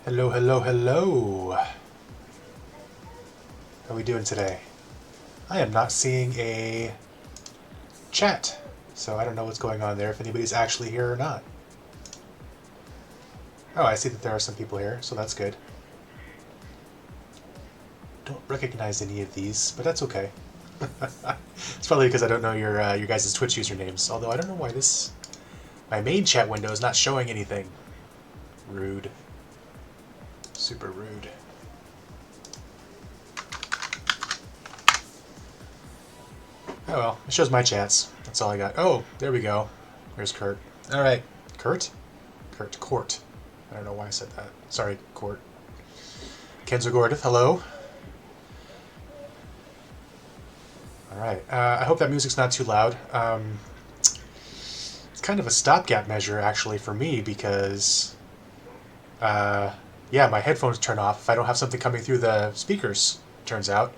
Hello, hello, hello. How are we doing today? I am not seeing a chat, so I don't know what's going on there, if anybody's actually here or not. Oh, I see that there are some people here, so that's good. Don't recognize any of these, but that's okay. It's probably because I don't know your guys' Twitch usernames, although I don't know why my main chat window is not showing anything. Rude. Super rude. Oh well, it shows my chats. That's all I got. Oh, there we go. There's Kurt. Alright. Kurt? Court. I don't know why I said that. Sorry, Court. Kenzo Gordith, hello. Alright. I hope that music's not too loud. It's kind of a stopgap measure, actually, for me, because yeah, my headphones turn off if I don't have something coming through the speakers, turns out.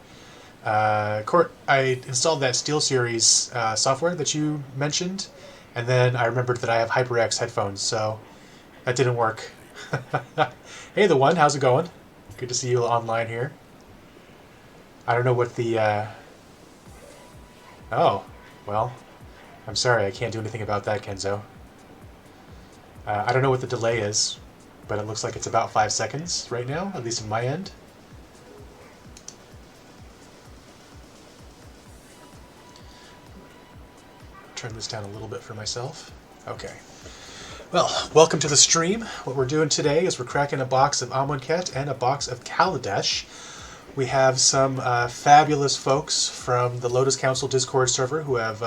Court, I installed that SteelSeries software that you mentioned, and then I remembered that I have HyperX headphones, so that didn't work. Hey, The One, how's it going? Good to see you online here. I don't know what the... Oh, well, I'm sorry, I can't do anything about that, Kenzo. I don't know what the delay is, but it looks like it's about 5 seconds right now, at least on my end. Turn this down a little bit for myself. Okay. Well, welcome to the stream. What we're doing today is we're cracking a box of Amonkhet and a box of Kaladesh. We have some fabulous folks from the Lotus Council Discord server who have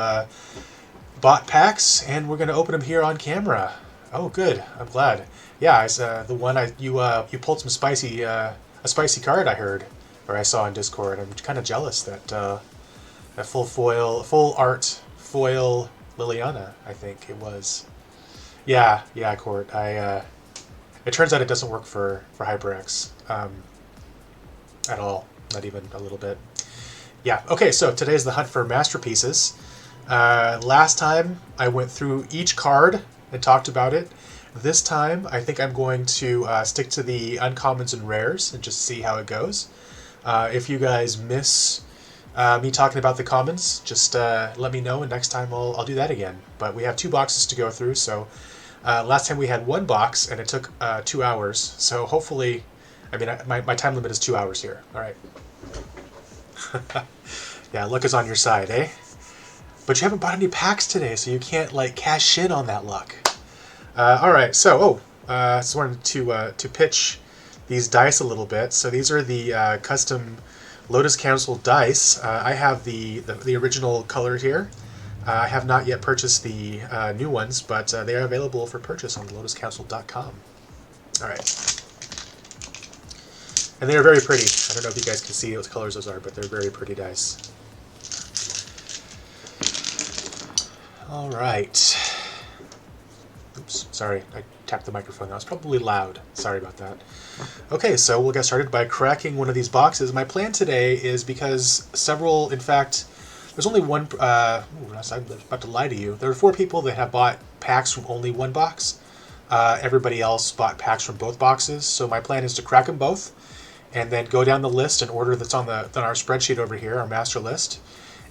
bought packs, and we're going to open them here on camera. Oh, good. I'm glad. Yeah, it's the one you pulled some a spicy card I heard, or I saw in Discord. I'm kind of jealous that that full art foil Liliana, I think it was. Yeah, Court. It turns out it doesn't work for HyperX at all, not even a little bit. Yeah. Okay, so today's the hunt for masterpieces. Last time I went through each card and talked about it. This time, I think I'm going to stick to the uncommons and rares and just see how it goes. If you guys miss me talking about the commons, just let me know, and next time I'll do that again. But we have 2 boxes to go through, so last time we had 1 box, and it took 2 hours. So hopefully, I mean, my time limit is 2 hours here. All right. Yeah, luck is on your side, eh? But you haven't bought any packs today, so you can't, like, cash in on that luck. All right, so just wanted to pitch these dice a little bit. So these are the custom Lotus Council dice. I have the original color here. I have not yet purchased the new ones, but they are available for purchase on lotuscouncil.com. All right, and they are very pretty. I don't know if you guys can see what colors those are, but they're very pretty dice. All right. Oops, sorry, I tapped the microphone. That was probably loud. Sorry about that. Okay, so we'll get started by cracking one of these boxes. My plan today is because in fact, there's only one, I'm about to lie to you. There are 4 people that have bought packs from only 1 box. Everybody else bought packs from both boxes, so my plan is to crack them both, and then go down the list in order that's on our spreadsheet over here, our master list,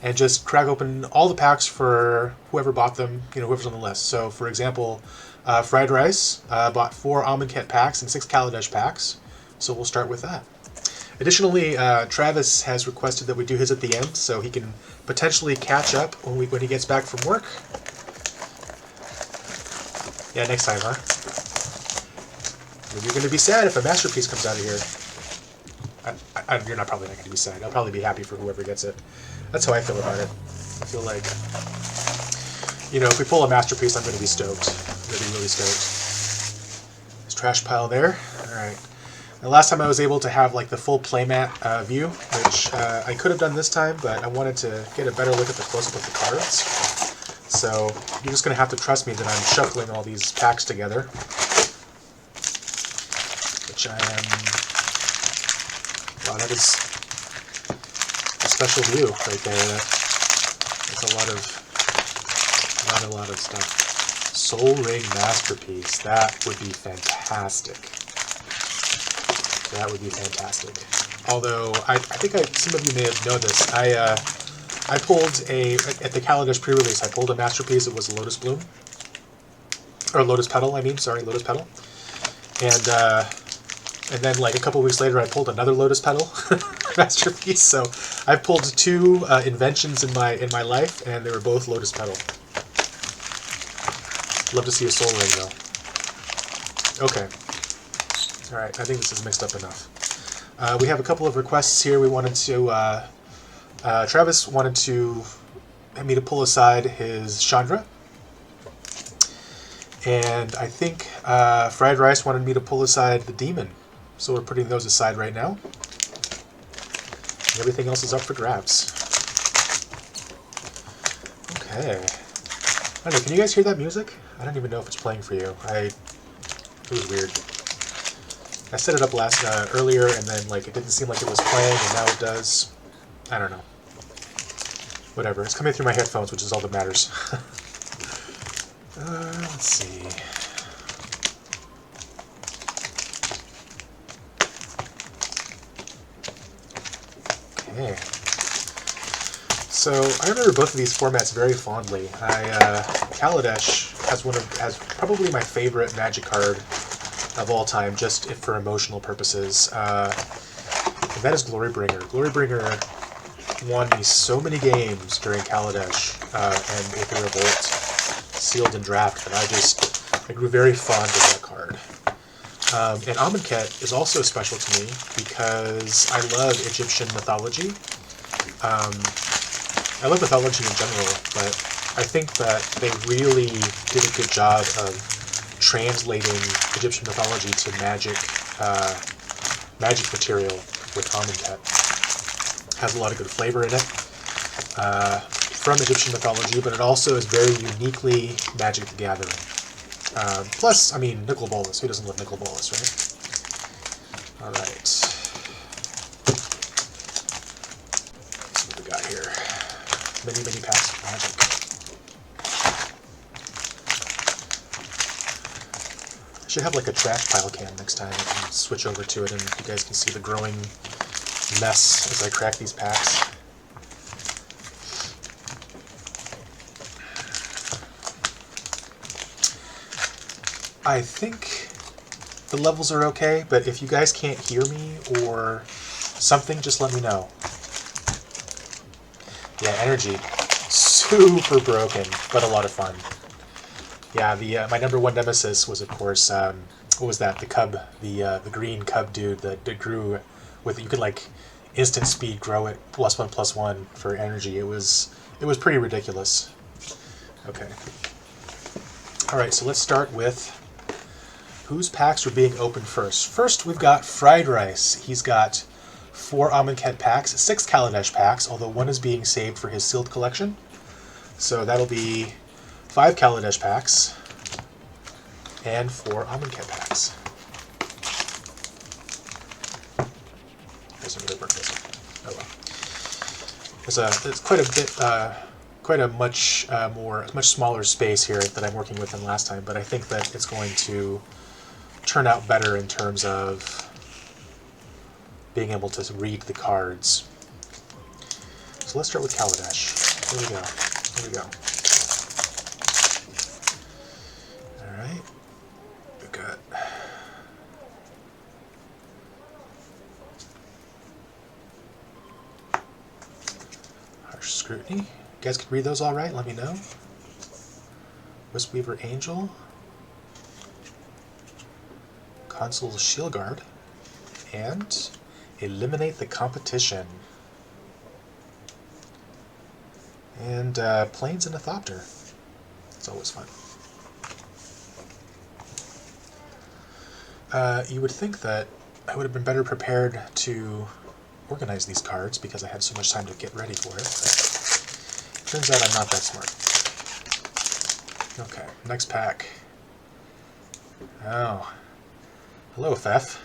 and just crack open all the packs for whoever bought them, whoever's on the list. So, for example, Fried Rice bought 4 Amonkhet packs and 6 Kaladesh packs, so we'll start with that. Additionally, Travis has requested that we do his at the end, so he can potentially catch up when he gets back from work. Yeah, next time, huh? I mean, you're going to be sad if a masterpiece comes out of here. You're probably not going to be sad. I'll probably be happy for whoever gets it. That's how I feel about it. I feel like, if we pull a masterpiece, I'm going to be stoked. I'm going to be really stoked. There's trash pile there. All right. The last time I was able to have like the full playmat view, which I could have done this time, but I wanted to get a better look at the close-up of the cards. So you're just going to have to trust me that I'm shuffling all these packs together, which I am. Wow, that is a special view right there. That's a lot of stuff. Soul Ring Masterpiece. That would be fantastic. That would be fantastic. Although, I think some of you may have known this. I pulled at the Kaladesh pre-release, I pulled a masterpiece. It was a Lotus Bloom. Or Lotus Petal, I mean. Sorry, Lotus Petal. And then, like, a couple weeks later, I pulled another Lotus Petal masterpiece. So I've pulled two inventions in my life, and they were both Lotus Petal. Love to see a Soul Ring, though. Okay. Alright, I think this is mixed up enough. We have a couple of requests here. We wanted to... Travis wanted me to pull aside his Chandra. And I think Fried Rice wanted me to pull aside the Demon. So we're putting those aside right now. And everything else is up for grabs. Okay. I don't know, can you guys hear that music? I don't even know if it's playing for you. It was weird. I set it up earlier, and then like it didn't seem like it was playing, and now it does. I don't know. Whatever. It's coming through my headphones, which is all that matters. Let's see. Okay. So I remember both of these formats very fondly. Kaladesh has probably my favorite Magic card of all time, just for emotional purposes. And that is Glorybringer. Glorybringer won me so many games during Kaladesh and Aether Revolt, Sealed and Draft, that I grew very fond of that card. And Amonkhet is also special to me because I love Egyptian mythology. I love mythology in general, but I think that they really did a good job of translating Egyptian mythology to magic material with Amonkhet. Has a lot of good flavor in it from Egyptian mythology, but it also is very uniquely Magic the Gathering. Plus, I mean, Nicol Bolas. Who doesn't love Nicol Bolas, right? All right. Let's see what we got here. Many packs of Magic. I should have like a trash pile can next time. I can switch over to it, and you guys can see the growing mess as I crack these packs. I think the levels are okay, but if you guys can't hear me or something, just let me know. Yeah, energy. Super broken, but a lot of fun. Yeah, my number one nemesis was, of course, what was that? The cub, the green cub dude that grew with, you could like instant speed grow it +1/+1 for energy. It was pretty ridiculous. Okay. All right, so let's start with whose packs are being opened first. First, we've got Fried Rice. He's got 4 Amonkhet packs, 6 Kaladesh packs, although one is being saved for his sealed collection. So that'll be 5 Kaladesh packs and 4 Amonkhet packs. Doesn't really work, does it? Oh well. It's quite a much smaller space here that I'm working with than last time, but I think that it's going to turn out better in terms of being able to read the cards. So let's start with Kaladesh. Here we go. Alright. We've got Harsh Scrutiny. You guys can read those all right? Let me know. Wisp-Weaver Angel. Consul's Shield Guard. And Eliminate the Competition. And Plains and a Thopter. It's always fun. You would think that I would have been better prepared to organize these cards because I had so much time to get ready for it, but turns out I'm not that smart. Okay, next pack. Oh. Hello, Thef.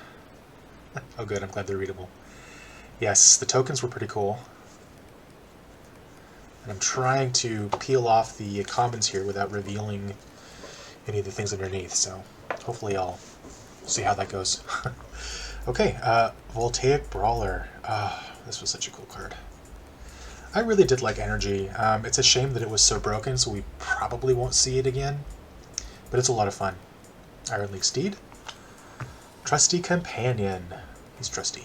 Oh good, I'm glad they're readable. Yes, the tokens were pretty cool. And I'm trying to peel off the commons here without revealing any of the things underneath, so hopefully I'll see how that goes. Okay, Voltaic Brawler. This was such a cool card. I really did like Energy. It's a shame that it was so broken, so we probably won't see it again. But it's a lot of fun. Iron League Steed. Trusty Companion. He's trusty.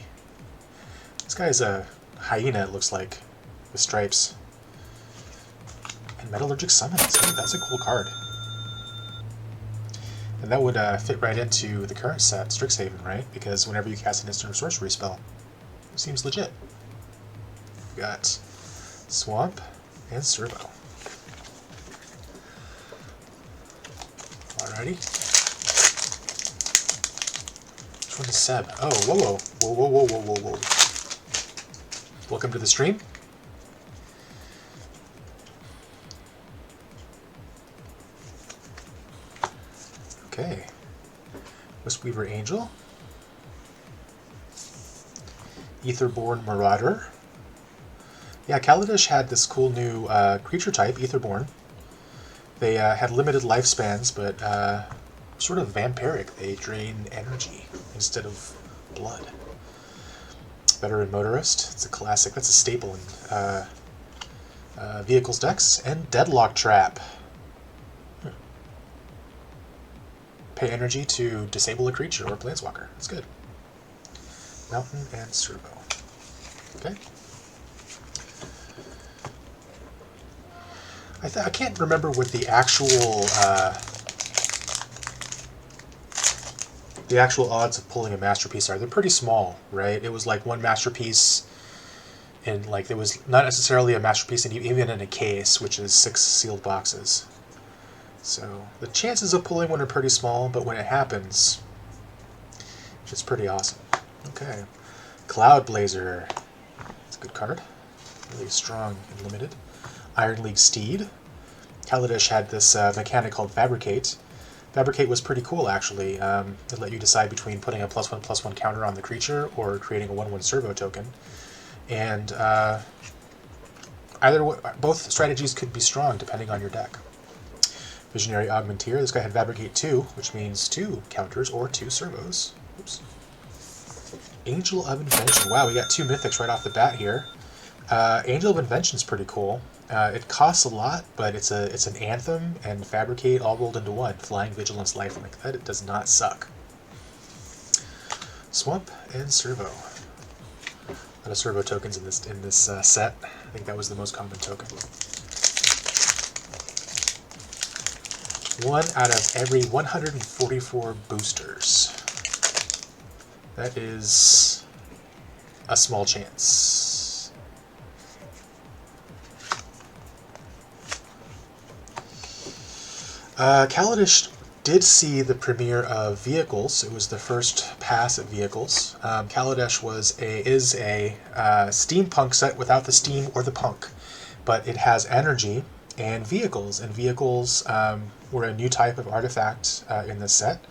This guy is a hyena, it looks like, with stripes. And Metallurgic Summons. Hey, that's a cool card. And that would fit right into the current set, Strixhaven, right? Because whenever you cast an instant or sorcery spell, it seems legit. We've got Swamp and Servo. Alrighty. Which one is Seb? Oh, whoa, whoa, whoa, whoa, whoa, whoa, whoa, whoa. Welcome to the stream. Okay. Wisp-Weaver Angel. Aetherborn Marauder. Yeah, Kaladesh had this cool new creature type, Aetherborn. They had limited lifespans, but sort of vampiric. They drain energy instead of blood. Veteran Motorist. It's a classic. That's a staple in Vehicles decks. And Deadlock Trap. Pay energy to disable a creature or planeswalker. That's good. Mountain and Servo. Okay. I can't remember what the actual odds of pulling a masterpiece are. They're pretty small, right? It was like one masterpiece, and like there was not necessarily a masterpiece, and even in a case, which is 6 sealed boxes. So the chances of pulling one are pretty small, but when it happens, it's pretty awesome. Okay, Cloud Blazer. It's a good card. Really strong and limited. Iron League Steed. Kaladesh had this mechanic called Fabricate. Fabricate was pretty cool, actually. It let you decide between putting a +1/+1 counter on the creature or creating a 1/1 servo token. And both strategies could be strong depending on your deck. Visionary Augmenteer. This guy had Fabricate 2, which means 2 counters or 2 servos. Oops. Angel of Invention. Wow, we got 2 mythics right off the bat here. Angel of Invention is pretty cool. It costs a lot, but it's an Anthem and Fabricate all rolled into one. Flying, Vigilance, Lifelink. That does not suck. Swamp and Servo. A lot of Servo tokens in this set. I think that was the most common token. 1 out of every 144 boosters. That is a small chance. Kaladesh did see the premiere of Vehicles. It was the first pass at Vehicles. Kaladesh is a steampunk set without the steam or the punk, but it has energy and vehicles. And vehicles were a new type of artifact in this set.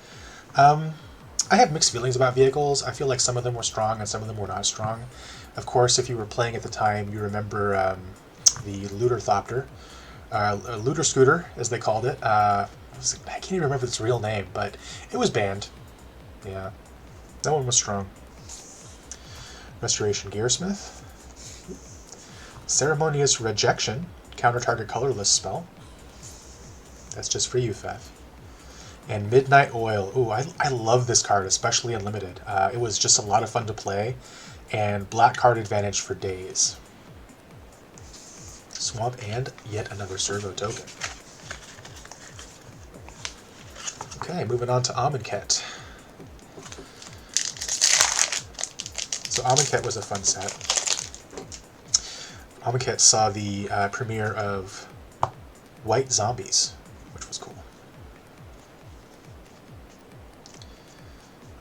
I have mixed feelings about vehicles. I feel like some of them were strong and some of them were not strong. Of course, if you were playing at the time, you remember the Looter Scooter, as they called it. I can't even remember its real name, but it was banned. Yeah, that one was strong. Restoration Gearsmith. Ceremonious Rejection. Counter target colorless spell. That's just for you, Fev. And Midnight Oil. Ooh, I love this card, especially in Limited. It was just a lot of fun to play, and black card advantage for days. Swamp and yet another Servo token. Okay, moving on to Amonkhet. So Amonkhet was a fun set. Amonkhet saw the premiere of White Zombies, which was cool.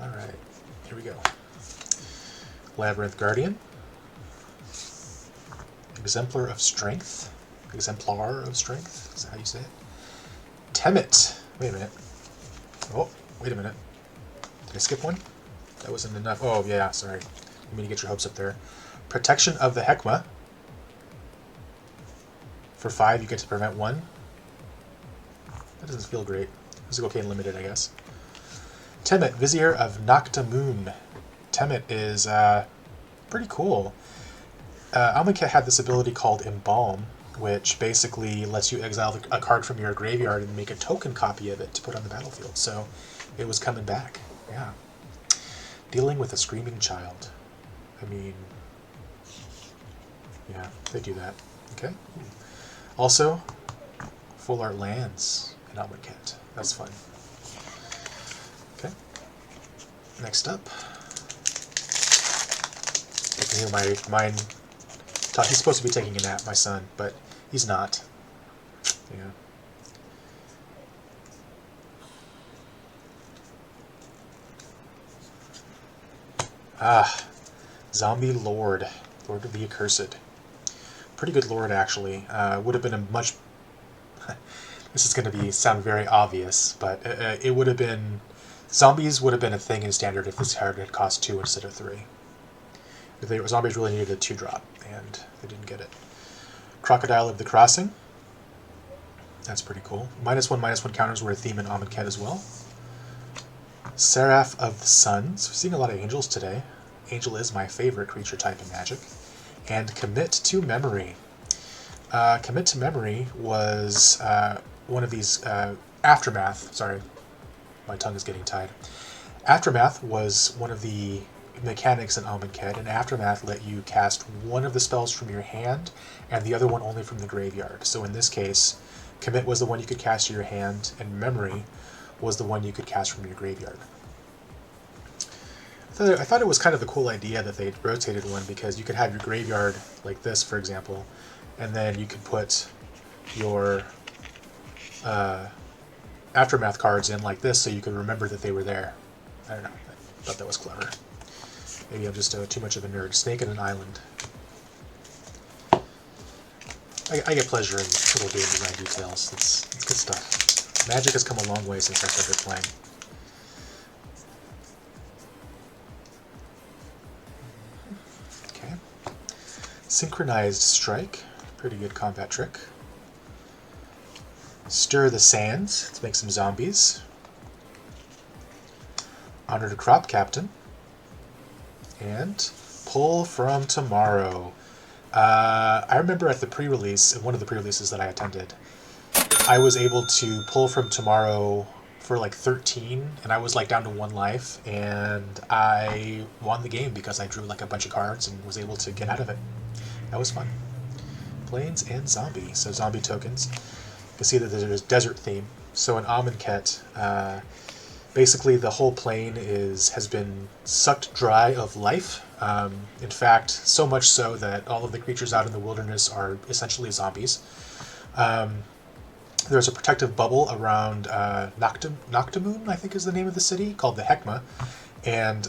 Alright, here we go. Labyrinth Guardian. Exemplar of Strength. Exemplar of Strength, is that how you say it? Temet. Wait a minute. Oh, wait a minute. Did I skip one? That wasn't enough. Oh, yeah, sorry. You mean to get your hopes up there. Protection of the Heckma. For 5, you get to prevent 1. That doesn't feel great. This is okay in Limited, I guess. Temet, Vizier of Nocta Moon. Temet is pretty cool. Amonkhet had this ability called Embalm, which basically lets you exile a card from your graveyard and make a token copy of it to put on the battlefield. So it was coming back. Yeah. Dealing with a screaming child. I mean, yeah, they do that. Okay. Also, full art lands in Amonkhet. That's fun. Okay. Next up. I can hear my mind. He's supposed to be taking a nap, my son, but he's not. Yeah. Ah, Zombie Lord. Lord of the Accursed. Pretty good Lord, actually. Would have been a much... This is going to sound very obvious, but it would have been... Zombies would have been a thing in Standard if this card had cost 2 instead of 3. Zombies really needed a 2-drop, and they didn't get it. Crocodile of the Crossing. That's pretty cool. -1/-1 counters were a theme in Amonkhet as well. Seraph of the Suns. We're seeing a lot of angels today. Angel is my favorite creature type in Magic. And Commit to Memory. Commit to Memory was one of these... Aftermath. Sorry, my tongue is getting tied. Aftermath was one of the mechanics in Amonkhet, and Aftermath let you cast one of the spells from your hand and the other one only from the graveyard. So in this case, Commit was the one you could cast to your hand, and Memory was the one you could cast from your graveyard. I thought it was kind of a cool idea that they rotated one, because you could have your graveyard like this, for example, and then you could put your Aftermath cards in like this so you could remember that they were there. I don't know. I thought that was clever. Maybe I'm just too much of a nerd. Snake in an Island. I get pleasure in little game design details. It's good stuff. Magic has come a long way since I started playing. Okay. Synchronized Strike. Pretty good combat trick. Stir the Sands. Let's make some zombies. Honored Crop Captain. And Pull from Tomorrow. I remember at the pre-release, in one of the pre-releases that I attended, I was able to pull from Tomorrow for like 13, and I was like down to 1 life, and I won the game because I drew like a bunch of cards and was able to get out of it. That was fun. Plains and Zombie, so zombie tokens. You can see that there's a desert theme. So in Amonkhet, basically the whole plane has been sucked dry of life. In fact, so much so that all of the creatures out in the wilderness are essentially zombies. There's a protective bubble around Noctamoon, I think is the name of the city, called the Hekma. And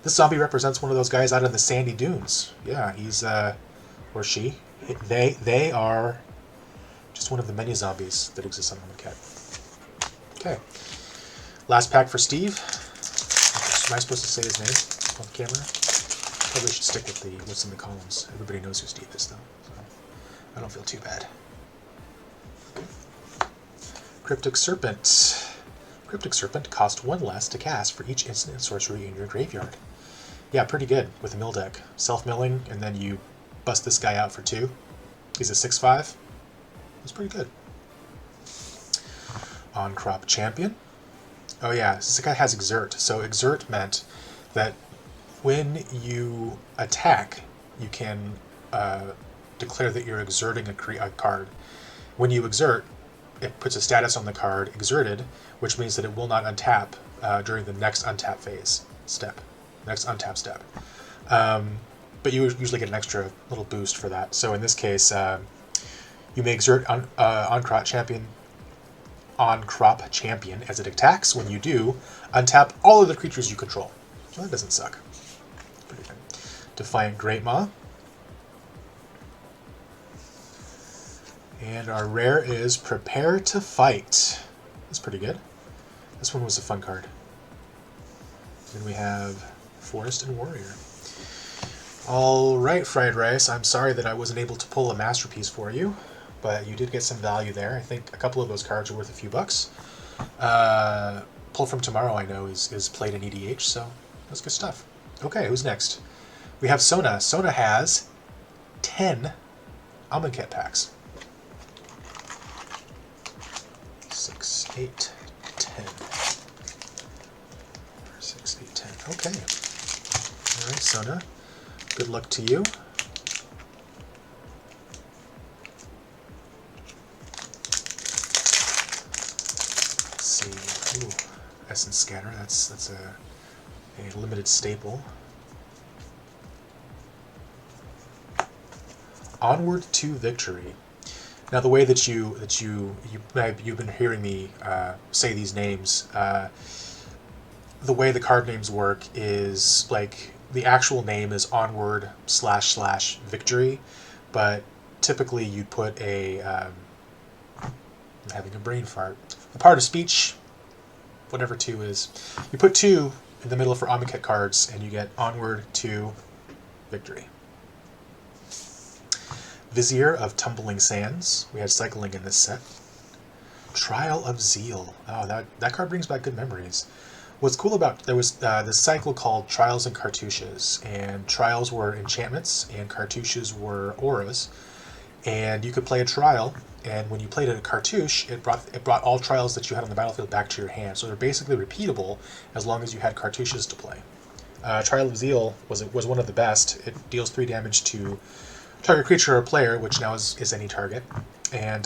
this zombie represents one of those guys out in the sandy dunes. Yeah, he's, or she. They are just one of the many zombies that exist on Amonkhet. Okay. Last pack for Steve. Am I supposed to say his name on camera? Probably should stick with what's in the columns. Everybody knows who Steve is, though, so I don't feel too bad. Okay. Cryptic Serpent. Cryptic Serpent cost 1 less to cast for each instant and sorcery in your graveyard. Yeah, pretty good with the mill deck. Self-milling, and then you bust this guy out for 2. He's a 6/5. That's pretty good. On Crop Champion. Oh yeah, this guy has Exert. So Exert meant that when you attack, you can declare that you're exerting a card. When you exert, it puts a status on the card, exerted, which means that it will not untap during the next untap step. But you usually get an extra little boost for that. So in this case, you may exert on Crop Champion as it attacks. When you do, untap all of the creatures you control. So that doesn't suck. Pretty good. Defiant Greatmaw. And our rare is Prepare to Fight. That's pretty good. This one was a fun card. Then we have Forest and Warrior. Alright, Fried Rice, I'm sorry that I wasn't able to pull a masterpiece for you, but you did get some value there. I think a couple of those cards are worth a few bucks. Pull from Tomorrow, I know, is played in EDH, so That's good stuff. Okay, who's next? We have Sona. Sona has 10 Amonkhet packs. 6, 8, 10. 6, 8, 10. Okay. All right, Sona. Good luck to you. Let's see. Ooh, Essence Scatter. That's a limited staple. Onward to Victory. Now, the way that you've been hearing me say these names, the way the card names work is like the actual name is Onward / Victory, but typically you'd put a I'm having a brain fart. A part of speech, whatever 2 is, you put 2 in the middle for Amonkhet cards, and you get Onward to Victory. Vizier of Tumbling Sands. We had cycling in this set. Trial of Zeal. Oh, that card brings back good memories. What's cool about there was this cycle called Trials and Cartouches, and trials were enchantments and cartouches were auras, and you could play a trial, and when you played a cartouche, it brought all trials that you had on the battlefield back to your hand. So they're basically repeatable as long as you had cartouches to play. Trial of Zeal was one of the best. It deals 3 damage to target creature or player, which now is any target, and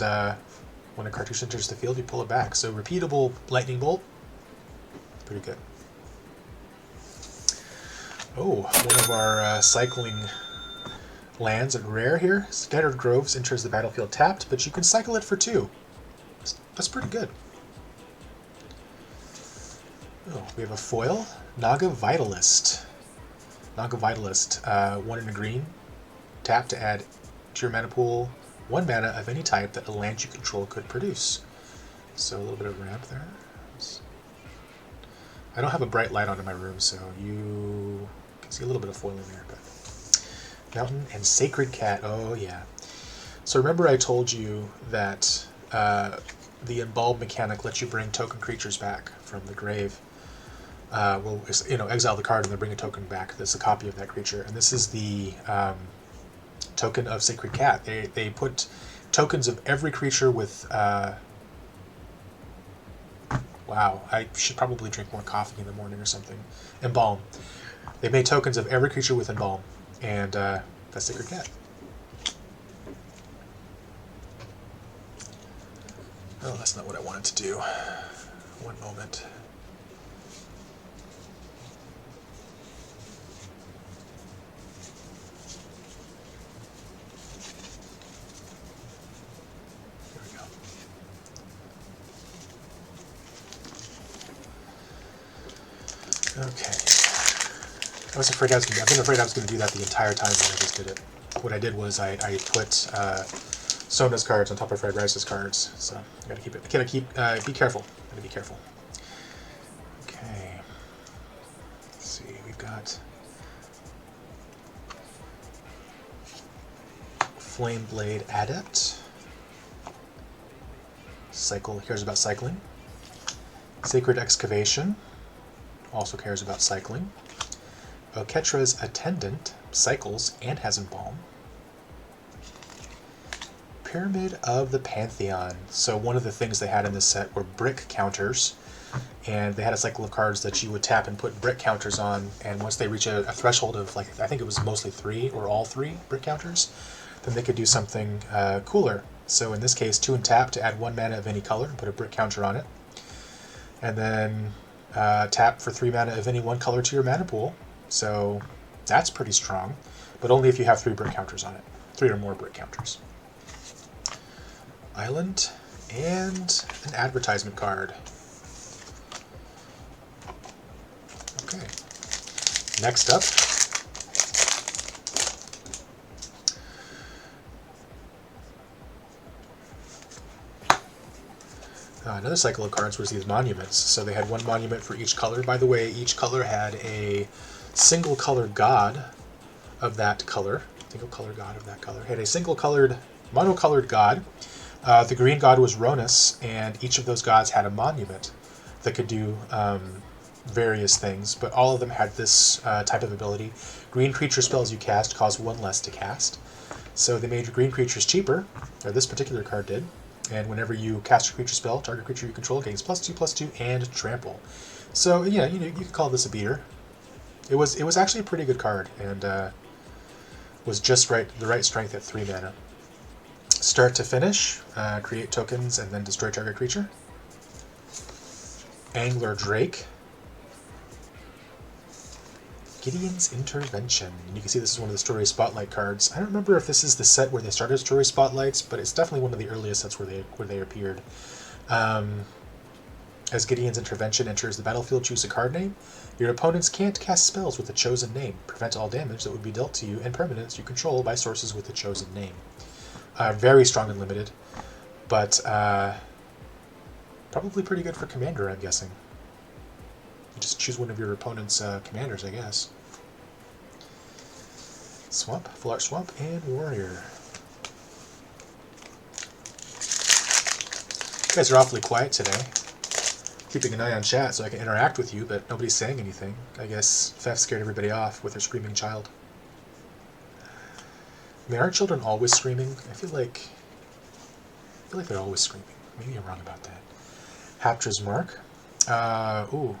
when a cartouche enters the field, you pull it back. So repeatable lightning bolt, pretty good. Oh, one of our cycling lands at rare here. Scattered Groves enters the battlefield tapped, but you can cycle it for 2. That's pretty good. Oh, we have a foil, Naga Vitalist. Naga Vitalist, 1 in a green. Tap to add to your mana pool 1 mana of any type that a land you control could produce. So a little bit of ramp there. I don't have a bright light on in my room, so you can see a little bit of foil in there. But Mountain and Sacred Cat. Oh yeah. So remember I told you that the Embalm mechanic lets you bring token creatures back from the grave. Well, exile the card and then bring a token back that's a copy of that creature. And this is the token of Sacred Cat. They put tokens of every creature with wow, I should probably drink more coffee in the morning or something. Embalm. They made tokens of every creature with Embalm, and that's Sacred Cat. Oh, that's not what I wanted to do. One moment. Okay. I've been afraid I was going to do that the entire time when I just did it. What I did was I put Sona's cards on top of Red Rice's cards, so I gotta be careful. Gotta be careful. Okay. Let's see, we've got Flameblade Adept. Cares about cycling. Sacred Excavation. Also cares about cycling. Oketra's Attendant cycles and has Embalm. Pyramid of the Pantheon. So one of the things they had in this set were brick counters, and they had a cycle of cards that you would tap and put brick counters on, and once they reach a threshold of, like, I think it was mostly 3 or all 3 brick counters, then they could do something cooler. So in this case, 2 and tap to add 1 mana of any color and put a brick counter on it. And then tap for 3 mana of any 1 color to your mana pool. So that's pretty strong, but only if you have 3 brick counters on it. 3 or more brick counters. Island and an advertisement card. Okay. Next up, another cycle of cards was these monuments. So they had 1 monument for each color. By the way, each color had a single colored god of that color. Single colored god of that color. Had a single colored, monocolored god. The green god was Ronus, and each of those gods had a monument that could do various things, but all of them had this type of ability. Green creature spells you cast cost 1 less to cast. So they made your green creatures cheaper, or this particular card did. And whenever you cast a creature spell, target creature you control gains +2/+2 and trample. So yeah, you could call this a beater. It was actually a pretty good card, and was just the right strength at 3 mana. Start to finish, create tokens and then destroy target creature. Angler Drake. Gideon's Intervention. And you can see this is one of the Story Spotlight cards. I don't remember if this is the set where they started Story Spotlights, but it's definitely one of the earliest sets where they appeared. As Gideon's Intervention enters the battlefield, choose a card name. Your opponents can't cast spells with the chosen name. Prevent all damage that would be dealt to you and permanents you control by sources with the chosen name. Very strong and limited, but probably pretty good for Commander, I'm guessing. You just choose one of your opponent's commanders, I guess. Swamp, Full Art Swamp, and Warrior. You guys are awfully quiet today. Keeping an eye on chat so I can interact with you, but nobody's saying anything. I guess Fef scared everybody off with her screaming child. I mean, aren't children always screaming? I feel like they're always screaming. Maybe I'm wrong about that. Haptra's Mark. Ooh.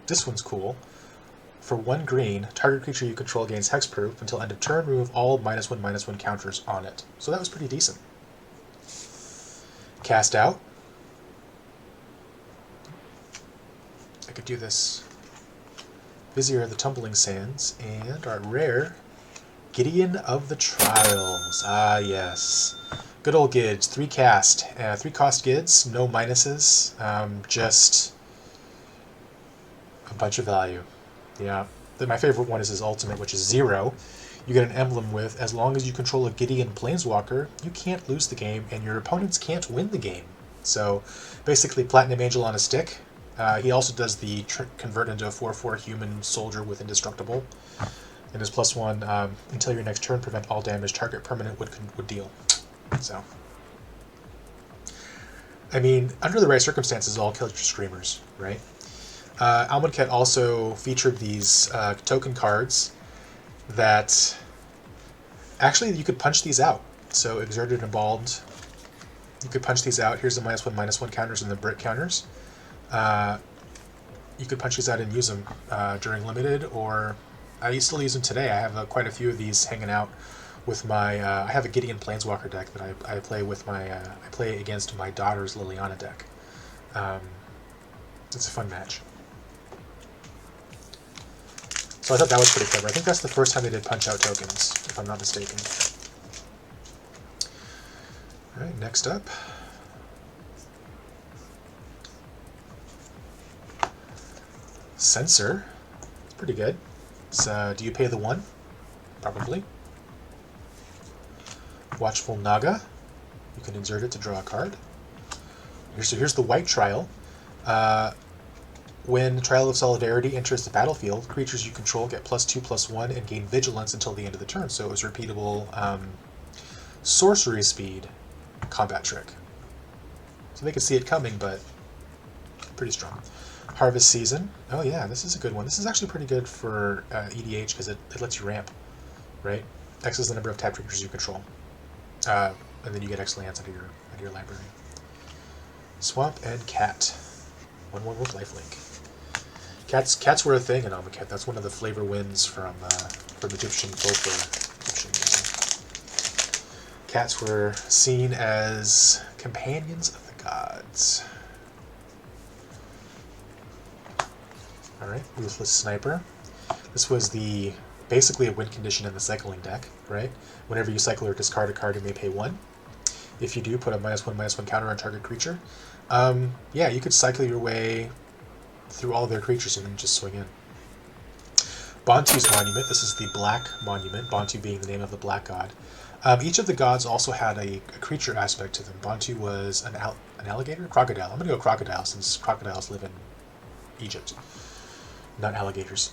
This one's cool. For 1 green, target creature you control gains hexproof until end of turn. Remove all -1/-1 counters on it. So that was pretty decent. Cast out. I could do this. Vizier of the Tumbling Sands, and our rare Gideon of the Trials. Ah, yes. Good old Gids. 3 cast. 3 cost Gids, no minuses. Just a bunch of value. Yeah. My favorite one is his ultimate, which is 0. You get an emblem with, as long as you control a Gideon Planeswalker, you can't lose the game, and your opponents can't win the game. So, basically, Platinum Angel on a stick. He also does the convert into a 4/4 human soldier with indestructible. And his +1, until your next turn, prevent all damage target permanent would deal. So, I mean, under the right circumstances, all kill your screamers, right? Amonkhet also featured these token cards that actually you could punch these out. So Exerted and Bald, you could punch these out. Here's the -1/-1 counters and the brick counters. You could punch these out and use them during limited, or I still use them today. I have quite a few of these hanging out with my. I have a Gideon Planeswalker deck that I play with my. I play against my daughter's Liliana deck. It's a fun match. So I thought that was pretty clever. I think that's the first time they did punch-out tokens, if I'm not mistaken. Alright, next up. Censor. It's pretty good. So, do you pay the 1? Probably. Watchful Naga. You can exert it to draw a card. Here's the white trial. When Trial of Solidarity enters the battlefield, creatures you control get +2/+1 and gain vigilance until the end of the turn. So it was repeatable sorcery speed combat trick. So they could see it coming, but pretty strong. Harvest Season. Oh yeah, this is a good one. This is actually pretty good for EDH because it lets you ramp, right? X is the number of tapped creatures you control, and then you get X lands out of your library. Swamp and Cat. 1/1 with lifelink. Cats were a thing in Amonkhet. That's one of the flavor wins from Egyptian folklore. Cats were seen as companions of the gods. Alright, Ruthless Sniper. This was basically a win condition in the cycling deck, right? Whenever you cycle or discard a card, you may pay 1. If you do, put a -1/-1 counter on target creature. Yeah, you could cycle your way through all of their creatures and then just swing in. Bantu's Monument. This is the Black Monument, Bantu being the name of the black god. Each of the gods also had a creature aspect to them. Bantu was an alligator? Crocodile. I'm going to go crocodile since crocodiles live in Egypt, not alligators.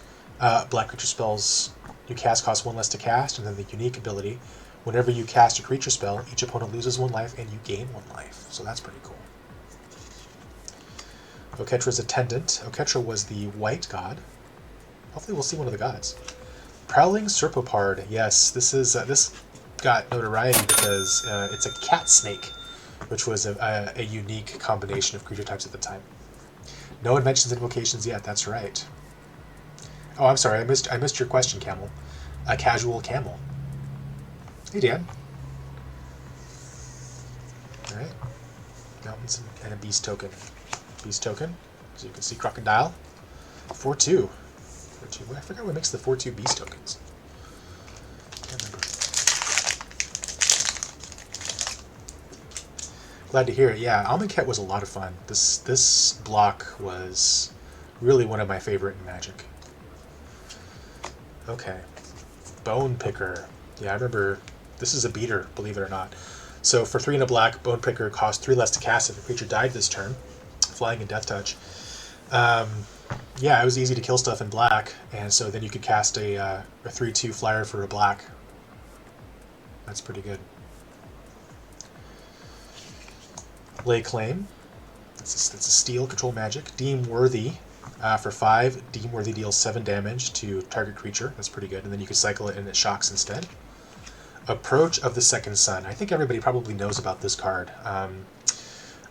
Black creature spells you cast cost 1 less to cast, and then the unique ability. Whenever you cast a creature spell, each opponent loses 1 life and you gain 1 life. So that's pretty cool. Oketra's Attendant. Oketra was the white god. Hopefully we'll see one of the gods. Prowling Serpopard. Yes, this got notoriety because it's a cat snake, which was a unique combination of creature types at the time. No inventions and invocations yet. That's right. Oh, I'm sorry. I missed your question, Camel. A casual camel. Hey, Dan. All right. Mountains and a beast token. Beast token. So you can see crocodile. 4/2. 4/2. I forgot what makes the 4/2 beast tokens. Can't remember. Glad to hear it. Yeah, Amonkhet was a lot of fun. This block was really one of my favorite in Magic. Okay. Bone Picker. Yeah, I remember. This is a beater, believe it or not. So for 3 and a black, Bone Picker cost 3 less to cast if a creature died this turn. Flying and Death Touch. Yeah, it was easy to kill stuff in black, and so then you could cast a 3/2 flyer for a black. That's pretty good. Lay Claim. That's a steel control magic. Deem Worthy. For 5, Deem Worthy deals 7 damage to target creature. That's pretty good. And then you can cycle it and it shocks instead. Approach of the Second Sun. I think everybody probably knows about this card.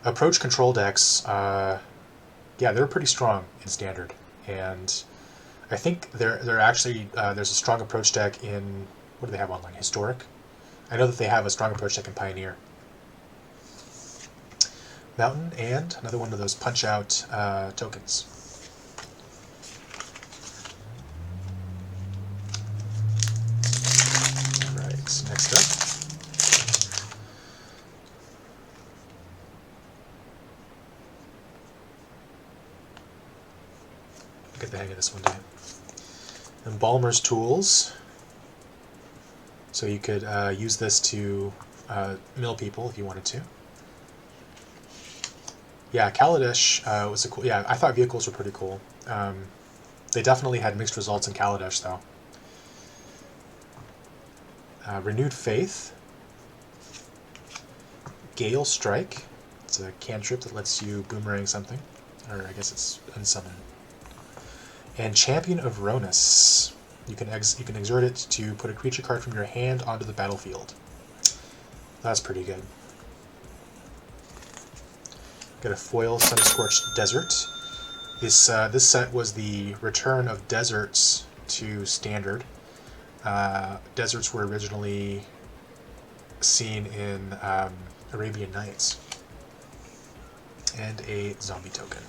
Approach control decks, yeah, they're pretty strong in Standard. And I think they're actually, there's a strong approach deck in, what do they have online? Historic? I know that they have a strong approach deck in Pioneer. Mountain, and another one of those punch-out tokens. Alright, next up. Get the hang of this one day. Embalmer's Tools. So you could use this to mill people if you wanted to. Yeah, Kaladesh was a cool. Yeah, I thought vehicles were pretty cool. They definitely had mixed results in Kaladesh, though. Renewed Faith. Gale Strike. It's a cantrip that lets you boomerang something, or I guess it's unsummon. And Champion of Ronus. You can exert it to put a creature card from your hand onto the battlefield. That's pretty good. Got a foil Sun-Scorched Desert. This set was the return of deserts to Standard. Deserts were originally seen in Arabian Nights. And a zombie token.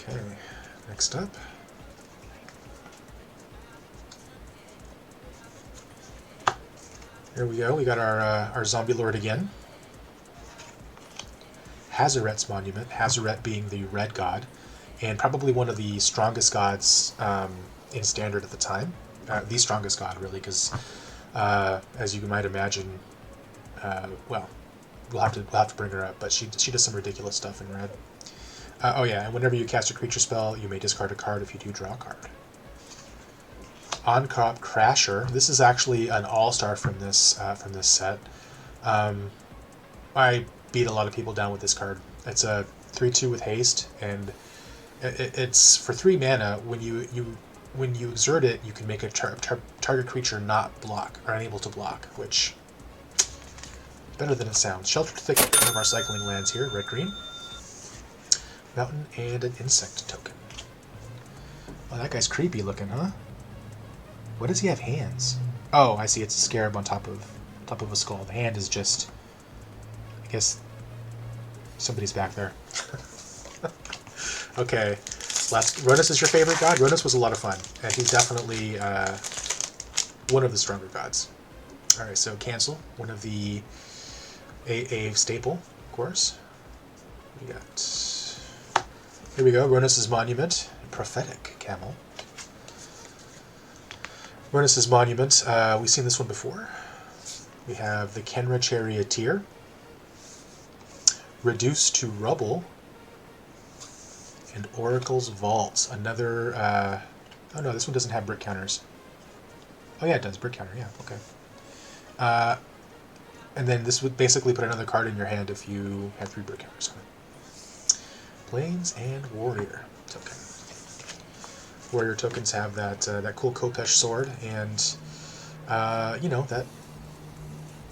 Okay, next up. Here we go. We got our Zombie Lord again. Hazaret's Monument. Hazaret being the red god, and probably one of the strongest gods in Standard at the time. The strongest god, really, because as you might imagine, well, we'll have to bring her up, but she does some ridiculous stuff in red. Oh yeah, and whenever you cast a creature spell, you may discard a card. If you do, draw a card. On-Crop Crasher. This is actually an all-star from this set. I beat a lot of people down with this card. It's a 3/2 with haste, and it's for 3 mana. When you exert it, you can make a target creature not block or unable to block, which better than it sounds. Sheltered Thicket, one of our cycling lands here, red-green. Mountain, and an insect token. Oh, that guy's creepy looking, huh? What does he have hands? Oh, I see. It's a scarab on top of a skull. The hand is just, I guess, somebody's back there. Okay, Ronus is your favorite god? Ronus was a lot of fun, and he's definitely one of the stronger gods. All right, so cancel one of the a staple, of course. We got. Here we go. Ronus's Monument, Prophetic Camel. Ronus's Monument, we've seen this one before. We have the Kenra Charioteer, Reduced to Rubble, and Oracle's Vault. Another, oh no, this one doesn't have brick counters. Oh yeah, it does, brick counter, yeah, okay. And then this would basically put another card in your hand if you have 3 brick counters on it. Plains and Warrior token. Warrior tokens have that cool Kopesh sword and, you know, that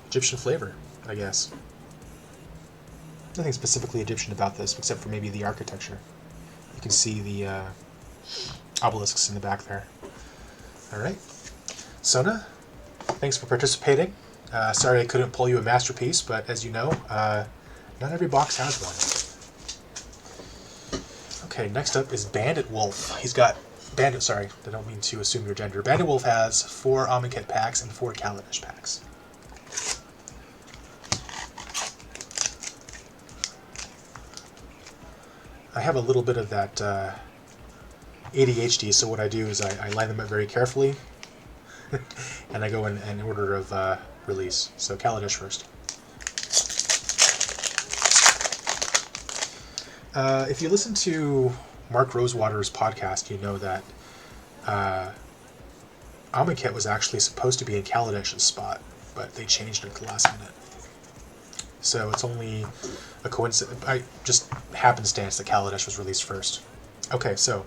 Egyptian flavor, I guess. Nothing specifically Egyptian about this, except for maybe the architecture. You can see the obelisks in the back there. Alright. Sona, thanks for participating. Sorry I couldn't pull you a masterpiece, but as you know, not every box has one. Okay, next up is Bandit Wolf. He's got... Bandit, sorry, I don't mean to assume your gender. Bandit Wolf has 4 Amonkhet packs and 4 Kaladesh packs. I have a little bit of that ADHD, so what I do is I line them up very carefully, and I go in order of release. So Kaladesh first. If you listen to Mark Rosewater's podcast, you know that Amonkhet was actually supposed to be in Kaladesh's spot, but they changed it at the last minute. So it's only a coincidence, just happenstance that Kaladesh was released first. Okay, so